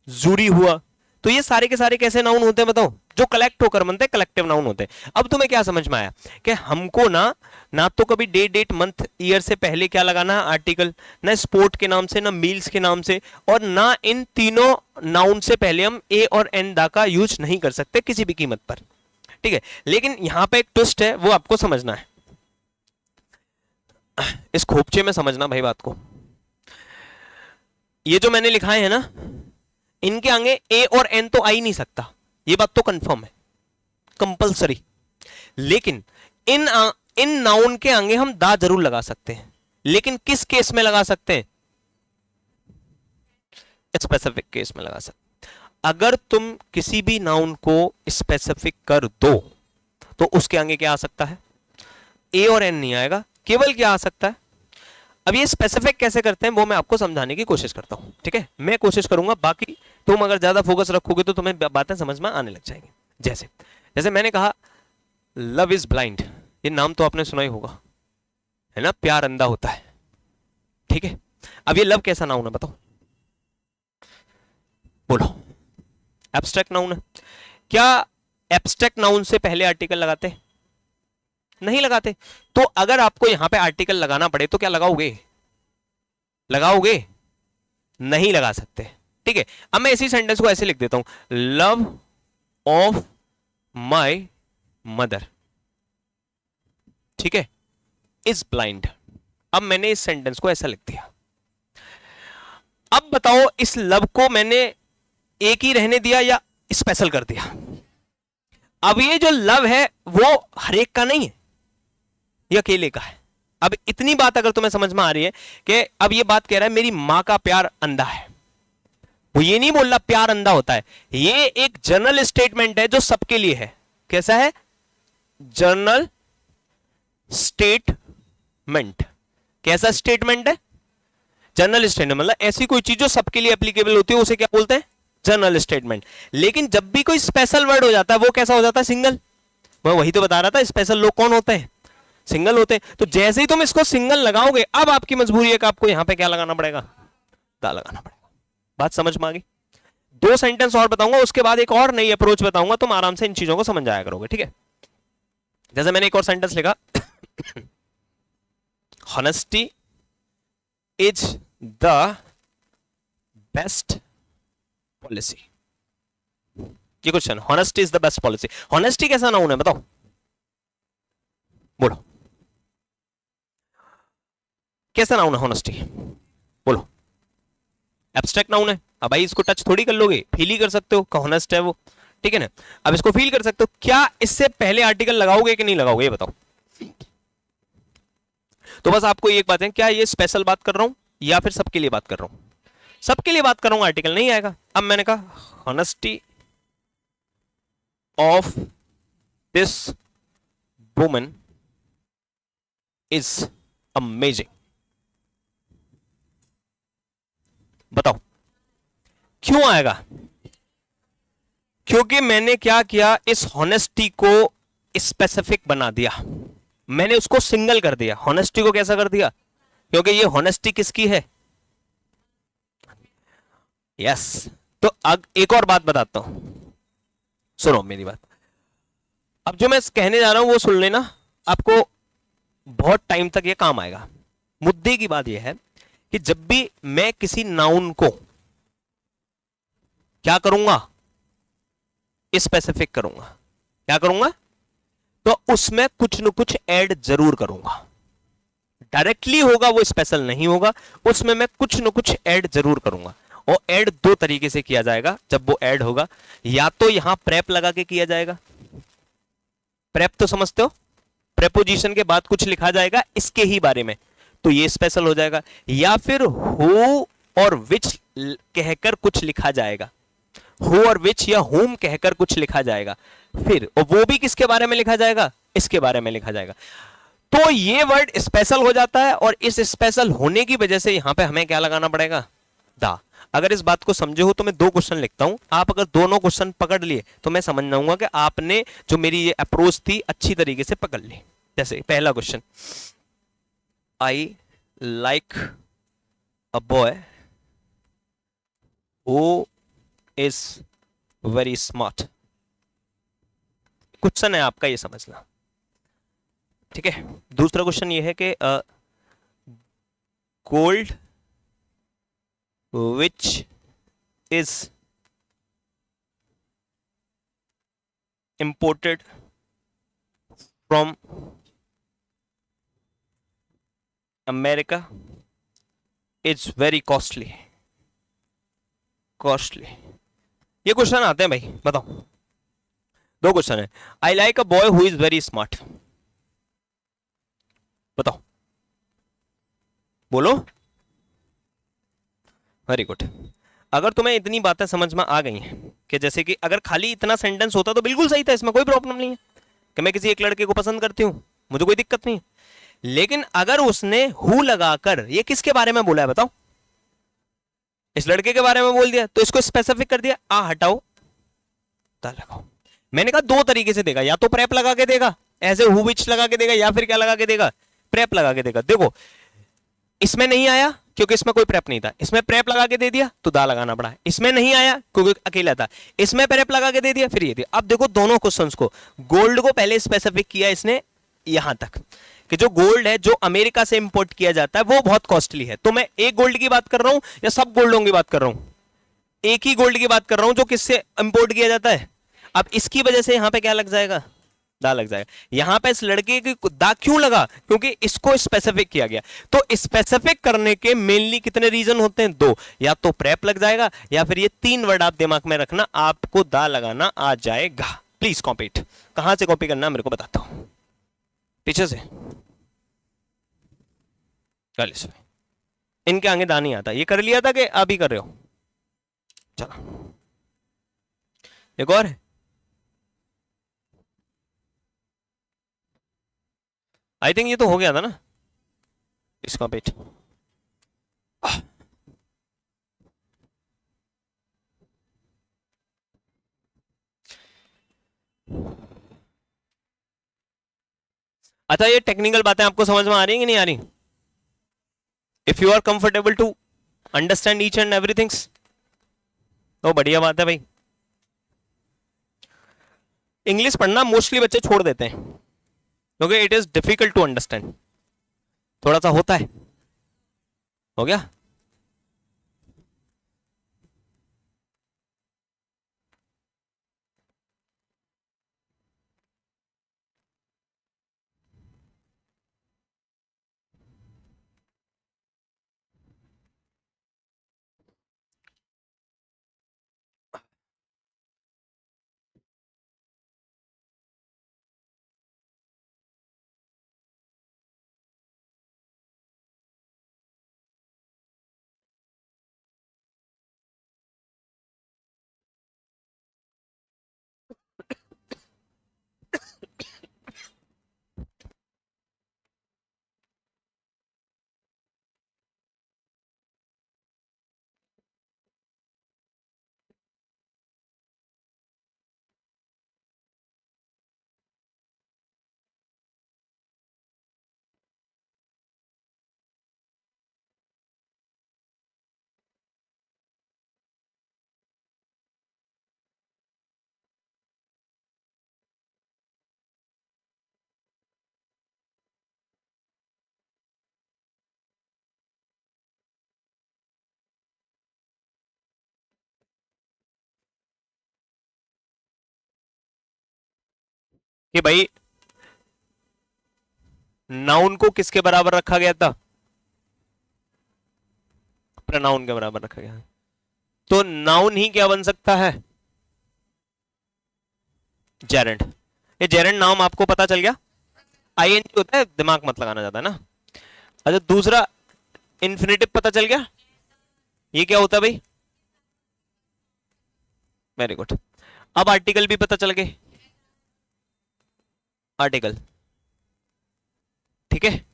जूरी हुआ, तो ये सारे के सारे कैसे नाउन होते हैं बताओ? जो कलेक्ट होकर बनते हैं, कलेक्टिव नाउन होते हैं। अब तुम्हें क्या समझ में आया कि हमको ना तो कभी डे, डेट, मंथ, ईयर से पहले क्या लगाना है? आर्टिकल। ना स्पोर्ट के नाम से, ना मील्स के नाम से, और ना इन तीनों नाउन से पहले हम ए और एन दा का यूज नहीं कर सकते किसी भी कीमत पर, ठीक है। लेकिन यहां पे एक ट्विस्ट है, वो आपको समझना है। इस खोपचे में समझना भाई बात को। ये जो मैंने लिखा है ना, इनके आगे ए और एन तो आ ही नहीं सकता, ये बात तो कंफर्म है, कंपलसरी। लेकिन इन नाउन के आगे हम दा जरूर लगा सकते हैं, लेकिन किस केस में लगा सकते हैं? स्पेसिफिक केस में लगा सकते हैं। अगर तुम किसी भी नाउन को स्पेसिफिक कर दो तो उसके आगे क्या आ सकता है? ए और एन नहीं आएगा, केवल क्या आ सकता है? अब ये स्पेसिफिक कैसे करते हैं वो मैं आपको समझाने की कोशिश करता हूं, ठीक है। मैं कोशिश करूंगा, बाकी तुम अगर ज्यादा फोकस रखोगे तो तुम्हें बातें समझ में आने लग जाएंगी। जैसे जैसे मैंने कहा लव इज ब्लाइंड, ये नाम तो आपने सुना ही होगा, है ना? प्यार अंधा होता है, ठीक है। अब ये लव कैसा नाउन है बताओ? बोलो। एब्स्ट्रैक्ट नाउन है। क्या एब्स्ट्रैक्ट नाउन से पहले आर्टिकल लगाते? नहीं लगाते। तो अगर आपको यहां पे आर्टिकल लगाना पड़े तो क्या लगाओगे? लगाओगे? नहीं लगा सकते, ठीक है। अब मैं इसी सेंटेंस को ऐसे लिख देता हूं, लव ऑफ माय मदर, ठीक है, इज ब्लाइंड। अब मैंने इस सेंटेंस को ऐसा लिख दिया। अब बताओ, इस लव को मैंने एक ही रहने दिया या स्पेशल कर दिया? अब ये जो लव है वो हर एक का नहीं है, ये अकेले का है। अब इतनी बात अगर तुम्हें समझ में आ रही है कि अब ये बात कह रहा है मेरी मां का प्यार अंधा है, वो ये नहीं बोल रहा प्यार अंधा होता है। ये एक जनरल स्टेटमेंट है जो सबके लिए है। कैसा है? General statement. कैसा स्टेटमेंट है? जनरल स्टेटमेंट, मतलब ऐसी कोई चीज जो सबके लिए एप्लीकेबल होती है, उसे क्या बोलते हैं? General statement. लेकिन जब भी कोई स्पेशल वर्ड हो जाता है वो कैसा हो जाता है? सिंगल। मैं वही तो बता रहा था, स्पेशल लोग कौन होते हैं? सिंगल होते हैं। तो जैसे ही तुम इसको सिंगल लगाओगे, अब आपकी मजबूरी है कि आपको यहां पे क्या लगाना पड़ेगा? दा लगाना पड़ेगा। बात समझ में आ गई? 2 सेंटेंस और बताऊंगा, उसके बाद एक और नई अप्रोच बताऊंगा, तुम आराम से इन चीजों को समझ जाया करोगे, ठीक है। जैसे मैंने एक और सेंटेंस लिखा, honesty is the best policy. ये question, honesty is the best policy. Honesty कैसा नाउन है बताओ? बोलो, कैसा नाउन है हॉनेस्टी? बोलो। एब्स्ट्रैक्ट नाउन है। अब भाई इसको टच थोड़ी कर लोगे, फील ही कर सकते हो कि हॉनेस्ट है वो, ठीक है ना। अब इसको फील कर सकते हो। क्या इससे पहले आर्टिकल लगाओगे कि नहीं लगाओगे? ये बताओ। तो बस आपको एक बात है, क्या ये स्पेशल बात कर रहा हूं या फिर सबके लिए बात कर रहा हूं? सबके लिए बात कर रहा हूं, आर्टिकल नहीं आएगा। अब मैंने कहा honesty of this woman is amazing. बताओ क्यों आएगा? क्योंकि मैंने क्या किया, इस हॉनेस्टी को स्पेसिफिक बना दिया, मैंने उसको सिंगल कर दिया। हॉनेस्टी को कैसा कर दिया? क्योंकि ये हॉनेस्टी किसकी है? यस। तो अब एक और बात बताता हूं, सुनो मेरी बात। अब जो मैं कहने जा रहा हूं वो सुन लेना, आपको बहुत टाइम तक ये काम आएगा। मुद्दे की बात यह है कि जब भी मैं किसी नाउन को क्या करूंगा? स्पेसिफिक करूंगा। क्या करूंगा? तो उसमें कुछ न कुछ ऐड जरूर करूंगा। डायरेक्टली होगा वो, स्पेशल नहीं होगा, उसमें मैं कुछ न कुछ ऐड जरूर करूंगा। और ऐड 2 तरीके से किया जाएगा जब वो ऐड होगा। या तो यहां प्रेप लगा के किया जाएगा। प्रेप तो समझते हो? प्रेपोजिशन के बाद कुछ लिखा जाएगा इसके ही बारे में, तो ये स्पेशल हो जाएगा। या फिर हु और विच कहकर कुछ लिखा जाएगा, हु और विच या हुम कहकर कुछ लिखा जाएगा, फिर और वो भी किसके बारे में लिखा जाएगा, इसके बारे में लिखा जाएगा। तो ये वर्ड स्पेशल हो जाता है और इस स्पेशल होने की वजह से यहां पे हमें क्या लगाना पड़ेगा, दा। अगर इस बात को समझे हो तो मैं दो क्वेश्चन लिखता हूं, आप अगर दोनों क्वेश्चन पकड़ लिए तो मैं समझ जाऊंगा कि आपने जो मेरी ये अप्रोच थी अच्छी तरीके से पकड़ ली। जैसे पहला question, I like a boy who is very smart. Question है आपका, ये समझना, ठीक है। दूसरा क्वेश्चन ये है कि gold which is imported from America is very costly. Costly, ये क्वेश्चन आते हैं भाई, बताओ। दो क्वेश्चन है, I like a boy who is very smart, बताओ, बोलो। Very good. अगर तुम्हें इतनी बातें समझ में आ गई हैं कि जैसे कि अगर खाली इतना सेंटेंस होता तो बिल्कुल सही था, इसमें कोई प्रॉब्लम नहीं है कि मैं किसी एक लड़के को पसंद करती हूं, मुझे कोई दिक्कत नहीं है। लेकिन अगर उसने हु लगाकर ये किसके बारे में बोला है बताओ, इस लड़के के बारे में बोल दिया, तो इसको स्पेसिफिक कर दिया, आ हटाओ ता लगाओ। मैंने कहा दो तरीके से देगा, या तो प्रेप लगा के देगा, ऐसे हु विच लगा के देगा, या फिर क्या लगा के देगा, प्रेप लगा के देगा। देखो इसमें नहीं आया क्योंकि इसमें कोई प्रेप नहीं था, इसमें प्रेप लगा के दे दिया तो दा लगाना पड़ा। इसमें नहीं आया क्योंकि अकेला था, इसमें प्रेप लगा के दे दिया, फिर ये दिया। अब देखो दोनों क्वेश्चंस को, गोल्ड को पहले स्पेसिफिक किया इसने यहां तक कि जो गोल्ड है जो अमेरिका से इंपोर्ट किया जाता है वो बहुत कॉस्टली है। तो मैं एक गोल्ड की बात कर रहा हूं या सब गोल्डों की बात कर रहा हूं, एक ही गोल्ड की बात कर रहा हूं जो किससे इंपोर्ट किया जाता है। अब इसकी वजह से यहां पे क्या लग जाएगा, दा लग जाएगा। यहां पे इस लड़के की दा क्यों लगा, क्योंकि इसको स्पेसिफिक किया गया। तो स्पेसिफिक करने के मेनली कितने रीजन होते हैं, दो, या तो प्रेप लग जाएगा या फिर ये तीन वर्ड आप दिमाग में रखना, आपको दा लगाना आ जाएगा। Please copy it. कहां से कॉपी करना मेरे को बताता हूं, पीछे से कर लीजिए। इनके आगे दा नहीं आता, ये कर लिया था कि अभी कर रहे हो, चलो एक और है। आई थिंक ये तो हो गया था ना, इसका पेट। अच्छा ये टेक्निकल बातें आपको समझ में आ रही हैं कि नहीं आ रही? If you are comfortable to understand each and everything तो बढ़िया बात है भाई। इंग्लिश पढ़ना मोस्टली बच्चे छोड़ देते हैं क्योंकि it is difficult to understand, थोड़ा सा होता है। हो गया? कि भाई नाउन को किसके बराबर रखा गया था, प्रोनाउन के बराबर रखा गया। तो नाउन ही क्या बन सकता है, जेरेंड। ये जेरेंड नाउन आपको पता चल गया, आईएनजी होता है, दिमाग मत लगाना ज्यादा ना। अच्छा दूसरा इन्फिनेटिव पता चल गया, ये क्या होता है भाई? Very good. अब आर्टिकल भी पता चल गए, आर्टिकल, ठीक है।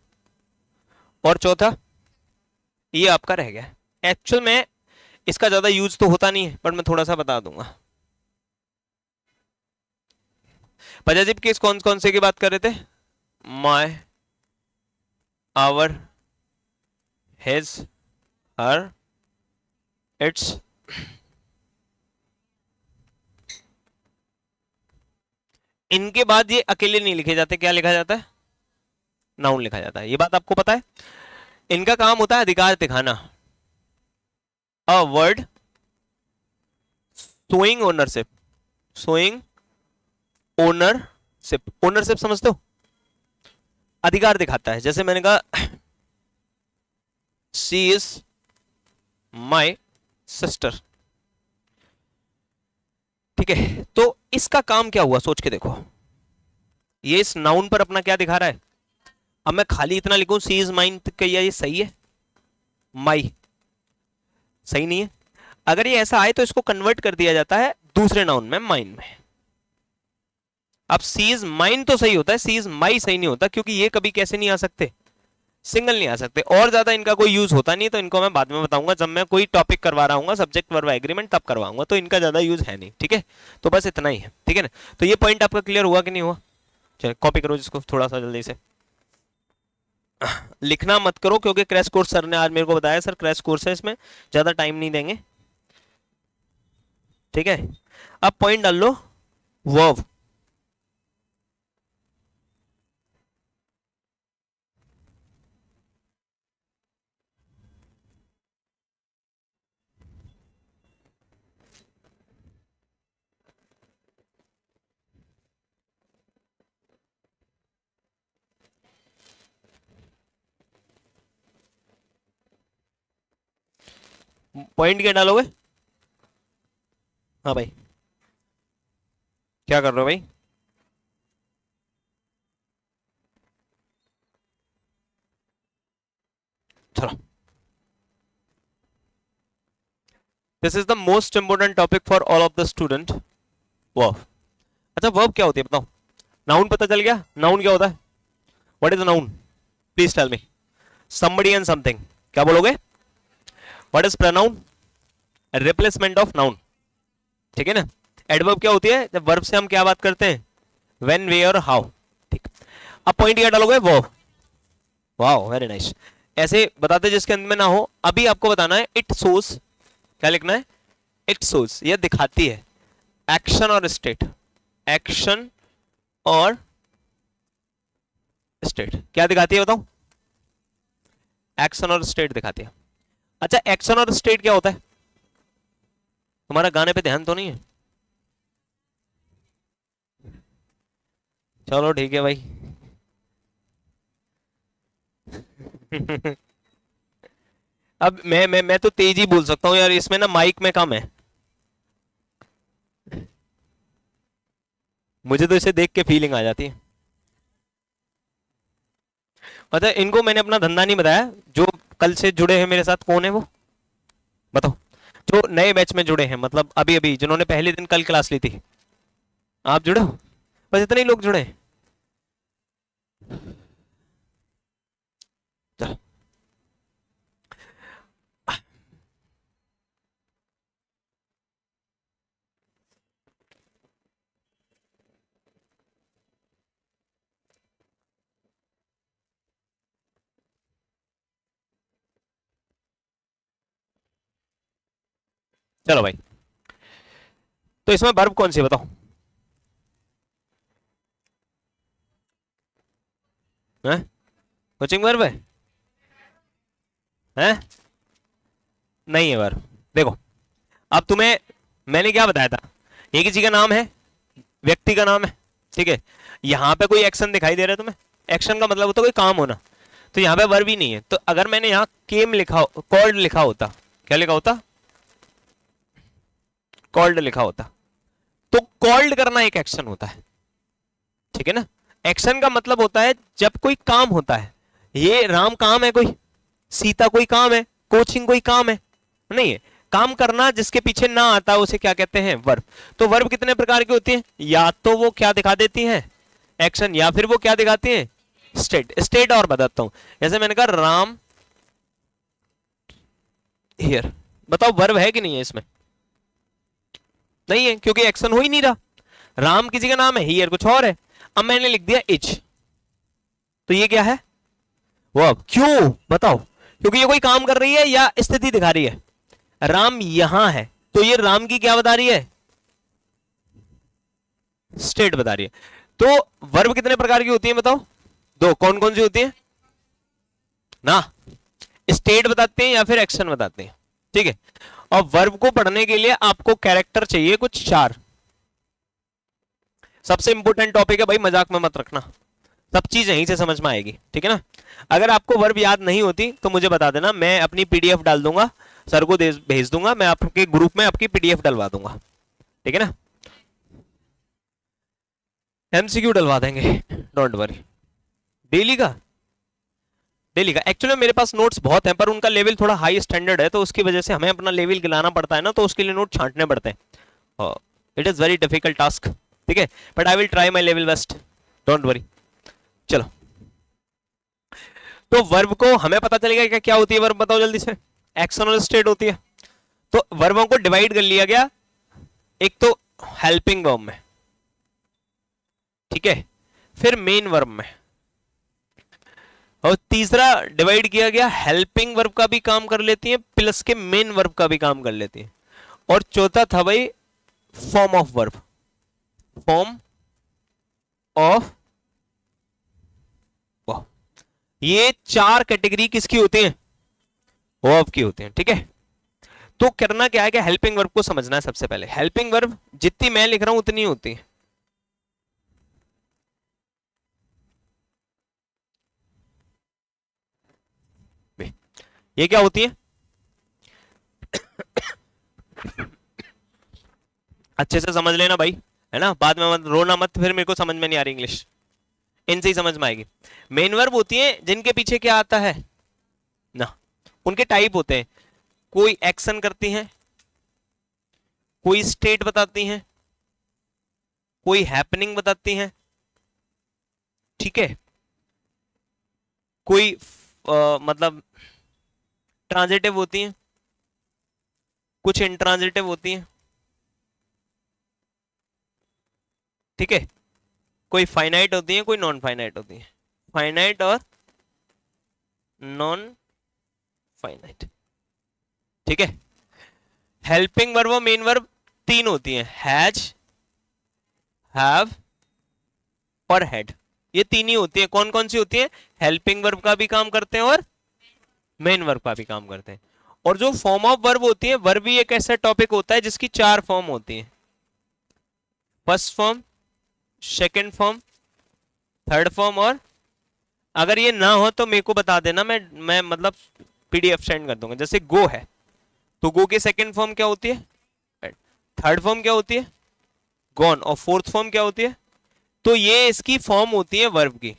और चौथा ये आपका रह गया। एक्चुअल में इसका ज्यादा यूज तो होता नहीं है, पर मैं थोड़ा सा बता दूंगा। पॉजिटिव केस कौन कौन से की बात कर रहे थे? My, our, his, her, its. इनके बाद ये अकेले नहीं लिखे जाते, क्या लिखा जाता है? नाउन लिखा जाता है। ये बात आपको पता है। इनका काम होता है अधिकार दिखाना। A word showing ownership, showing ownership, ownership समझते हो? अधिकार दिखाता है। जैसे मैंने कहा शी इज माई सिस्टर, ठीक है। तो इसका काम क्या हुआ, सोच के देखो। ये इस नाउन पर अपना क्या दिखा रहा है? अब मैं खाली इतना लिखूं सी इज माइन, तो क्या ये सही है? माई सही नहीं है। अगर ये ऐसा आए तो इसको कन्वर्ट कर दिया जाता है दूसरे नाउन में, माइन में। अब सी इज माइन तो सही होता है, सी इज माई सही नहीं होता, क्योंकि ये कभी कैसे नहीं आ सकते? सिंगल नहीं आ सकते। और ज्यादा इनका कोई यूज होता नहीं, तो इनको मैं बाद में बताऊंगा जब मैं कोई टॉपिक करवा रहा हूँ, सब्जेक्ट वर्ब एग्रीमेंट, तब करवाऊंगा। तो इनका ज्यादा यूज है नहीं, ठीक है। तो बस इतना ही है, ठीक है ना। तो ये पॉइंट आपका क्लियर हुआ कि नहीं हुआ? चलिए कॉपी करो जिसको थोड़ा सा जल्दी से। लिखना मत करो, क्योंकि क्रैश कोर्स सर ने आज मेरे को बताया, सर क्रैश कोर्स है, इसमें ज्यादा टाइम नहीं देंगे, ठीक है। अब पॉइंट डाल लो वर्ब। पॉइंट क्या डालोगे? हाँ भाई, क्या कर रहे हो भाई? चलो, this is the most important topic for all of the student, verb. अच्छा वर्ब क्या होती है बताओ? नाउन पता चल गया, नाउन क्या होता है? What is noun? Please tell me. somebody and something, क्या बोलोगे? What is pronoun? Replacement of noun, ठीक है ना। एडवर्ब क्या होती है? जब वर्ब से हम क्या बात करते हैं? व्हेन, वेयर, हाउ, ठीक। अब पॉइंट क्या डालोगे? वर्ब। Wow very nice. ऐसे बताते जिसके अंत में ना हो। अभी आपको बताना है इट सोज, क्या लिखना है? इट सोज, यह दिखाती है। एक्शन और स्टेट, एक्शन और स्टेट, क्या दिखाती है बताओ? एक्शन और स्टेट दिखाती है। अच्छा एक्शन और स्टेट क्या होता है? तुम्हारा गाने पे ध्यान तो नहीं है? चलो ठीक है भाई। अब मैं तो तेज ही बोल सकता हूँ यार, इसमें ना माइक में कम है। मुझे तो इसे देख के फीलिंग आ जाती है। पता है इनको मैंने अपना धंधा नहीं बताया। जो कल से जुड़े हैं मेरे साथ, कौन है वो बताओ? जो नए बैच में जुड़े हैं, मतलब अभी अभी जिन्होंने पहले दिन कल क्लास ली थी, आप जुड़े हो? बस इतने ही लोग जुड़े हैं। चलो चलो भाई, तो इसमें वर्ब कौन सी है बताओ? हैं? कोचिंग वर्ब है? नहीं है वर्ब। देखो अब तुम्हें मैंने क्या बताया था? ये किसी का नाम है, व्यक्ति का नाम है, ठीक है। यहाँ पे कोई एक्शन दिखाई दे रहा है तुम्हें? एक्शन का मतलब होता है कोई काम होना। तो यहाँ पे वर्ब ही नहीं है। तो अगर मैंने यहाँ केम लिखा, कॉल्ड लिखा होता, क्या लिखा होता? कॉल्ड लिखा होता। तो कॉल्ड करना एक एक्शन होता है, ठीक है ना। एक्शन का मतलब होता है जब कोई काम होता है, ये राम काम है कोई, सीता कोई काम है, कोचिंग कोई काम है नहीं है। काम करना जिसके पीछे ना आता उसे क्या कहते हैं, वर्ब। तो वर्ब कितने प्रकार की होती है, या तो वो क्या दिखा देती है, एक्शन, या फिर वो क्या दिखाती है, स्टेट। स्टेट और बताता हूं, जैसे मैंने कहा राम हियर, बताओ वर्ब है कि नहीं है इसमें, नहीं है क्योंकि एक्शन हो ही नहीं रहा। राम किसी का नाम है, हियर कुछ और है। अब मैंने लिख दिया इच, तो ये क्या है, वर्ब। क्यों बताओ, क्योंकि ये कोई काम कर रही है या स्थिति दिखा रही है। राम यहां है तो ये राम की क्या बता रही है, स्टेट बता रही है। तो वर्ब कितने प्रकार की होती है बताओ, दो, कौन कौन सी होती है ना, स्टेट बताते हैं या फिर एक्शन बताते हैं, ठीक है। और वर्ब को पढ़ने के लिए आपको कैरेक्टर चाहिए कुछ चार। सबसे इंपॉर्टेंट टॉपिक है भाई, मजाक में मत रखना, सब चीज यहीं से समझ में आएगी, ठीक है ना। अगर आपको वर्ब याद नहीं होती तो मुझे बता देना, मैं अपनी पीडीएफ डाल दूंगा, सर को भेज दूंगा, मैं आपके ग्रुप में आपकी पीडीएफ डलवा दूंगा, ठीक है ना। एमसीक्यू डलवा देंगे, डोंट वरी। डेली का, डेली का एक्चुअली मेरे पास नोट्स बहुत हैं, पर उनका लेवल थोड़ा हाई स्टैंडर्ड है, तो उसकी वजह से हमें अपना लेवल गिलाना पड़ता है ना, तो उसके लिए नोट छांटने पड़ते हैं। It is very difficult task, ठीक है, but I will try my level best, don't worry. चलो, तो वर्ब को हमें पता चलेगा क्या क्या होती है वर्ब, बताओ जल्दी से। एक्शन और स्टेट होती है। तो वर्बों को डिवाइड कर लिया गया, एक तो हेल्पिंग वर्ब में, ठीक है, फिर मेन वर्ब में, और तीसरा डिवाइड किया गया हेल्पिंग वर्ब का भी काम कर लेती है प्लस के मेन वर्ब का भी काम कर लेती है, और चौथा था भाई form of verb, form of, ये चार कैटेगरी किसकी होती है, वर्ब की होती है, ठीक है। तो करना क्या है कि हेल्पिंग वर्ब को समझना है सबसे पहले। हेल्पिंग वर्ब जितनी मैं लिख रहा हूं उतनी होती है, ये क्या होती है, अच्छे से समझ लेना भाई, है ना, बाद में मत रोना मत फिर मेरे को समझ में नहीं आ रही इंग्लिश, इनसे ही समझ में आएगी। मेन वर्ब होती है जिनके पीछे क्या आता है ना, उनके टाइप होते हैं, कोई एक्शन करती हैं, कोई स्टेट बताती हैं, कोई हैपनिंग बताती हैं, ठीक है, कोई मतलब ट्रांजिटिव होती हैं, कुछ इंट्रांजिटिव होती हैं, ठीक है, कोई फाइनाइट होती है, कोई नॉन फाइनाइट होती है, फाइनाइट और नॉन फाइनाइट, ठीक है। हेल्पिंग वर्ब और मेन वर्ब तीन होती हैं, हैज, हैव और हैड, ये तीन ही होती है। कौन कौन सी होती है, हेल्पिंग वर्ब का भी काम करते हैं और मेन वर्ब का भी काम करते हैं। और जो फॉर्म ऑफ वर्ब होती है, वर्ब भी एक ऐसा टॉपिक होता है जिसकी चार फॉर्म होती हैं, first form, second form, third form, और अगर ये ना हो तो मेरे को बता देना, मैं मतलब पीडीएफ सेंड कर दूंगा। जैसे गो है तो गो की सेकंड फॉर्म क्या होती है, थर्ड फॉर्म क्या होती है, गॉन, और फोर्थ फॉर्म क्या होती है। तो ये इसकी फॉर्म होती है वर्ब की,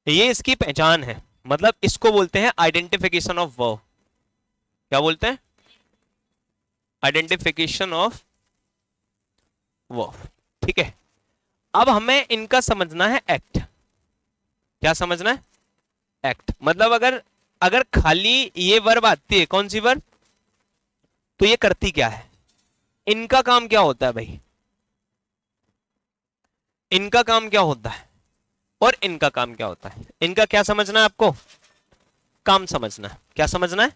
ये इसकी पहचान है, मतलब इसको बोलते हैं आइडेंटिफिकेशन ऑफ वर्ब। क्या बोलते हैं, आइडेंटिफिकेशन ऑफ वर्ब, ठीक है। अब हमें इनका समझना है एक्ट। क्या समझना है, एक्ट, मतलब अगर अगर खाली ये वर्ब आती है, कौन सी वर्ब, तो ये करती क्या है, इनका काम क्या होता है भाई, इनका काम क्या होता है और इनका काम क्या होता है। इनका क्या समझना है आपको, काम समझना है, क्या समझना है,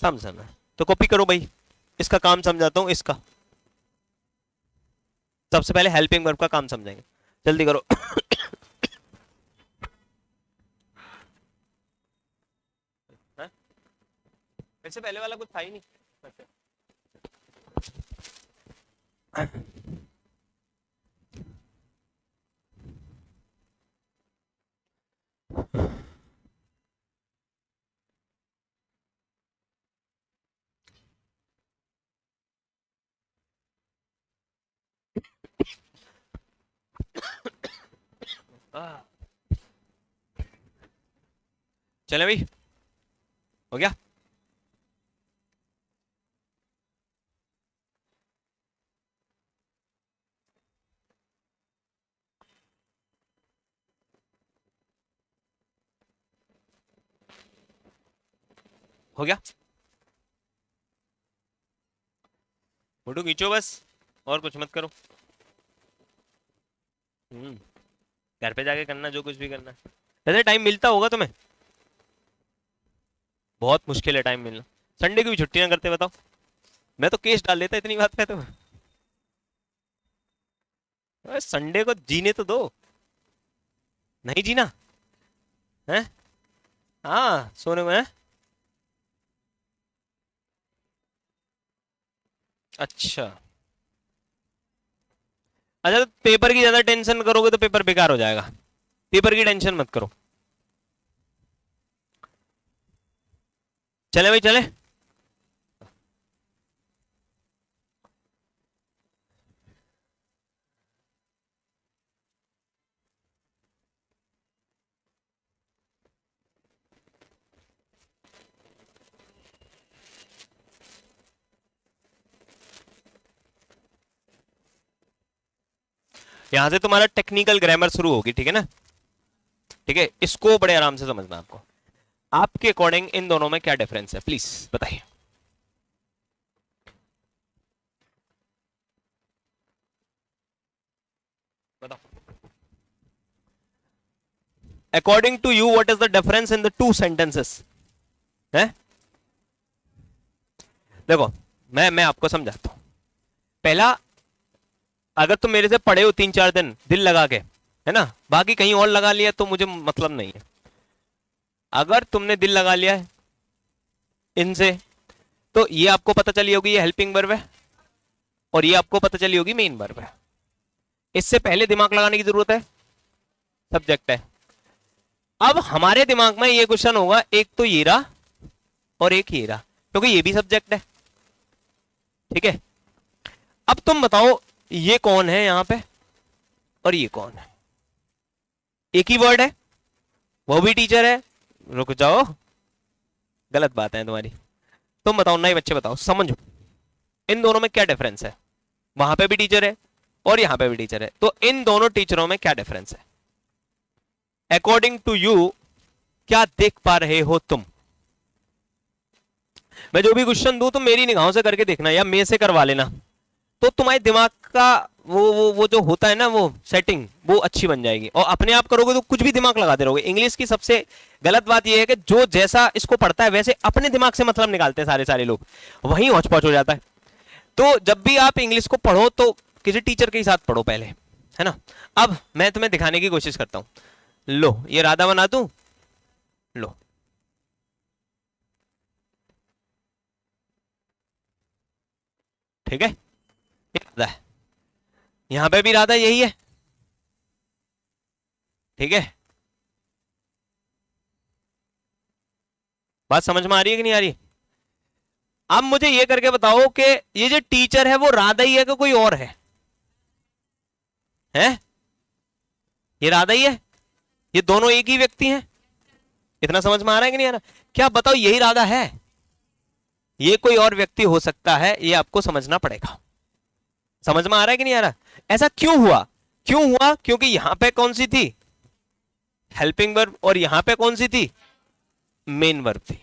समझना है। तो कॉपी करो भाई, इसका काम समझाता हूं इसका। सबसे पहले हेल्पिंग वर्ब का काम समझेंगे, जल्दी करो। वैसे पहले वाला कुछ था ही नहीं। चले भाई, हो गया। हो गया, फोटो खींचो बस, और कुछ मत करो। हम्म, घर पे जाके करना जो कुछ भी करना है। वैसे टाइम मिलता होगा तुम्हें? बहुत मुश्किल है टाइम मिलना। संडे की भी छुट्टी ना करते बताओ, मैं तो केस डाल देता इतनी बात पे तो। संडे को जीने तो दो। नहीं जीना है? हाँ सोने में है? अच्छा। अच्छा, तो पेपर की ज्यादा टेंशन करोगे तो पेपर बेकार हो जाएगा। पेपर की टेंशन मत करो। चले भाई चले। यहां से तुम्हारा टेक्निकल ग्रामर शुरू होगी, ठीक है ना? ठीक है, इसको बड़े आराम से समझना आपको। आपके अकॉर्डिंग इन दोनों में क्या डिफरेंस है, प्लीज बताइए। बताओ। According to you what is the difference in the two sentences? है, देखो, मैं आपको समझाता हूं। पहला, अगर तुम मेरे से पढ़े हो 3-4 दिन दिल लगा के, है ना, बाकी कहीं और लगा लिया तो मुझे मतलब नहीं है। अगर तुमने दिल लगा लिया है इनसे, तो ये आपको पता चली होगी ये हेल्पिंग वर्ब है, और ये आपको पता चली होगी मेन वर्ब है। इससे पहले दिमाग लगाने की जरूरत है, सब्जेक्ट है। अब हमारे दिमाग में ये क्वेश्चन होगा, एक तो ये रहा और एक ये रहा, क्योंकि ये भी सब्जेक्ट है। ठीक है, अब तुम बताओ ये कौन है यहां पे और ये कौन है? एक ही वर्ड है, वो भी टीचर है। रुक जाओ, गलत बात है तुम्हारी। तुम बताओ, नए बच्चे बताओ, समझो इन दोनों में क्या डिफरेंस है। वहां पे भी टीचर है और यहां पे भी टीचर है, तो इन दोनों टीचरों में क्या डिफरेंस है अकॉर्डिंग टू यू? क्या देख पा रहे हो तुम? मैं जो भी क्वेश्चन दूं तुम मेरी निगाहों से करके देखना या मेरे से करवा लेना, तो तुम्हारे दिमाग का वो जो होता है ना, वो सेटिंग वो अच्छी बन जाएगी। और अपने आप करोगे तो कुछ भी दिमाग लगाते रहोगे। इंग्लिश की सबसे गलत बात यह है कि जो जैसा इसको पढ़ता है वैसे अपने दिमाग से मतलब निकालते हैं सारे सारे लोग, वहीं हौच पौच हो जाता है। तो जब भी आप इंग्लिश को पढ़ो तो किसी टीचर के साथ पढ़ो पहले, है ना। अब मैं तुम्हें दिखाने की कोशिश करता हूं। लो ये राधा बना दूं, लो, ठीक है, ये राधा है, यहां पे भी राधा यही है, ठीक है। बात समझ में आ रही है कि नहीं आ रही? अब मुझे ये करके बताओ कि ये जो टीचर है वो राधा ही है कि कोई और है? ये राधा ही है, ये दोनों एक ही व्यक्ति हैं। इतना समझ में आ रहा है कि नहीं आ रहा? क्या बताओ, यही राधा है, ये कोई और व्यक्ति हो सकता है, ये आपको समझना पड़ेगा। समझ में आ रहा है कि नहीं आ रहा? ऐसा क्यों हुआ? क्यों हुआ? क्योंकि यहां पे कौन सी थी? हेल्पिंग वर्ब, और यहां पे कौन सी थी? मेन वर्ब थी।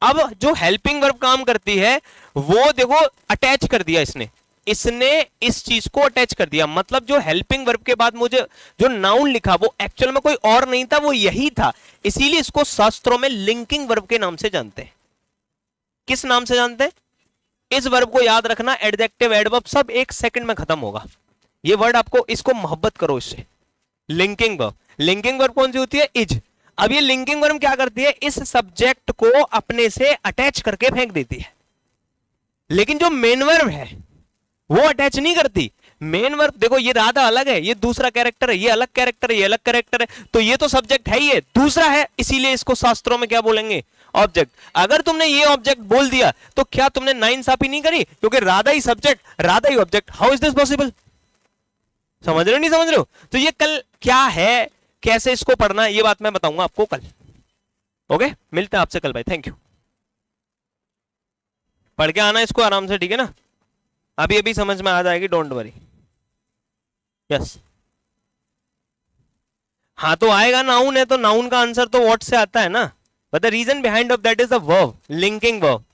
अब जो हेल्पिंग वर्ब काम करती है वो देखो अटैच कर दिया इसने, इसने इस चीज को अटैच कर दिया। मतलब जो हेल्पिंग वर्ब के बाद मुझे जो नाउन लिखा वो एक्चुअल में कोई और नहीं था, वो यही था। इसीलिए इसको शास्त्रों में लिंकिंग वर्ब के नाम से जानते हैं। किस नाम से जानते हैं? इस वर्ब को याद रखना, एडजेक्टिव एडवर्ब सब 1 सेकंड में खत्म होगा। ये वर्ड आपको, इसको मोहब्बत करो इससे। लिंकिंग वर्ब, लिंकिंग वर्ब कौन सी होती है? इज। अब ये लिंकिंग वर्ब क्या करती है? इस सब्जेक्ट को अपने से अटैच करके फेंक देती है। लेकिन जो मेन वर्ब है वो अटैच नहीं करती। मेन वर्ब देखो, ये राधा अलग है, ये दूसरा कैरेक्टर है, ये अलग कैरेक्टर है, ये अलग कैरेक्टर है, तो ये तो सब्जेक्ट है ही है, दूसरा है, इसीलिए इसको शास्त्रों में क्या बोलेंगे? ऑब्जेक्ट। अगर तुमने ये ऑब्जेक्ट बोल दिया तो क्या तुमने नाइंसाफी नहीं करी? क्योंकि राधा ही सब्जेक्ट, राधा ही object. How is this possible? समझ रहे हो नहीं समझ रहे हो? तो ये कल क्या है, कैसे इसको पढ़ना, ये बात मैं बताऊंगा आपको कल। ओके, मिलते हैं आपसे कल भाई, थैंक यू। पढ़ के आना इसको आराम से, ठीक है ना, अभी अभी समझ में आ जाएगी, डोंट वरी। यस, हाँ तो आएगा, नाउन है तो नाउन का आंसर तो व्हाट से आता है ना, but the reason behind of that is the verb, linking verb.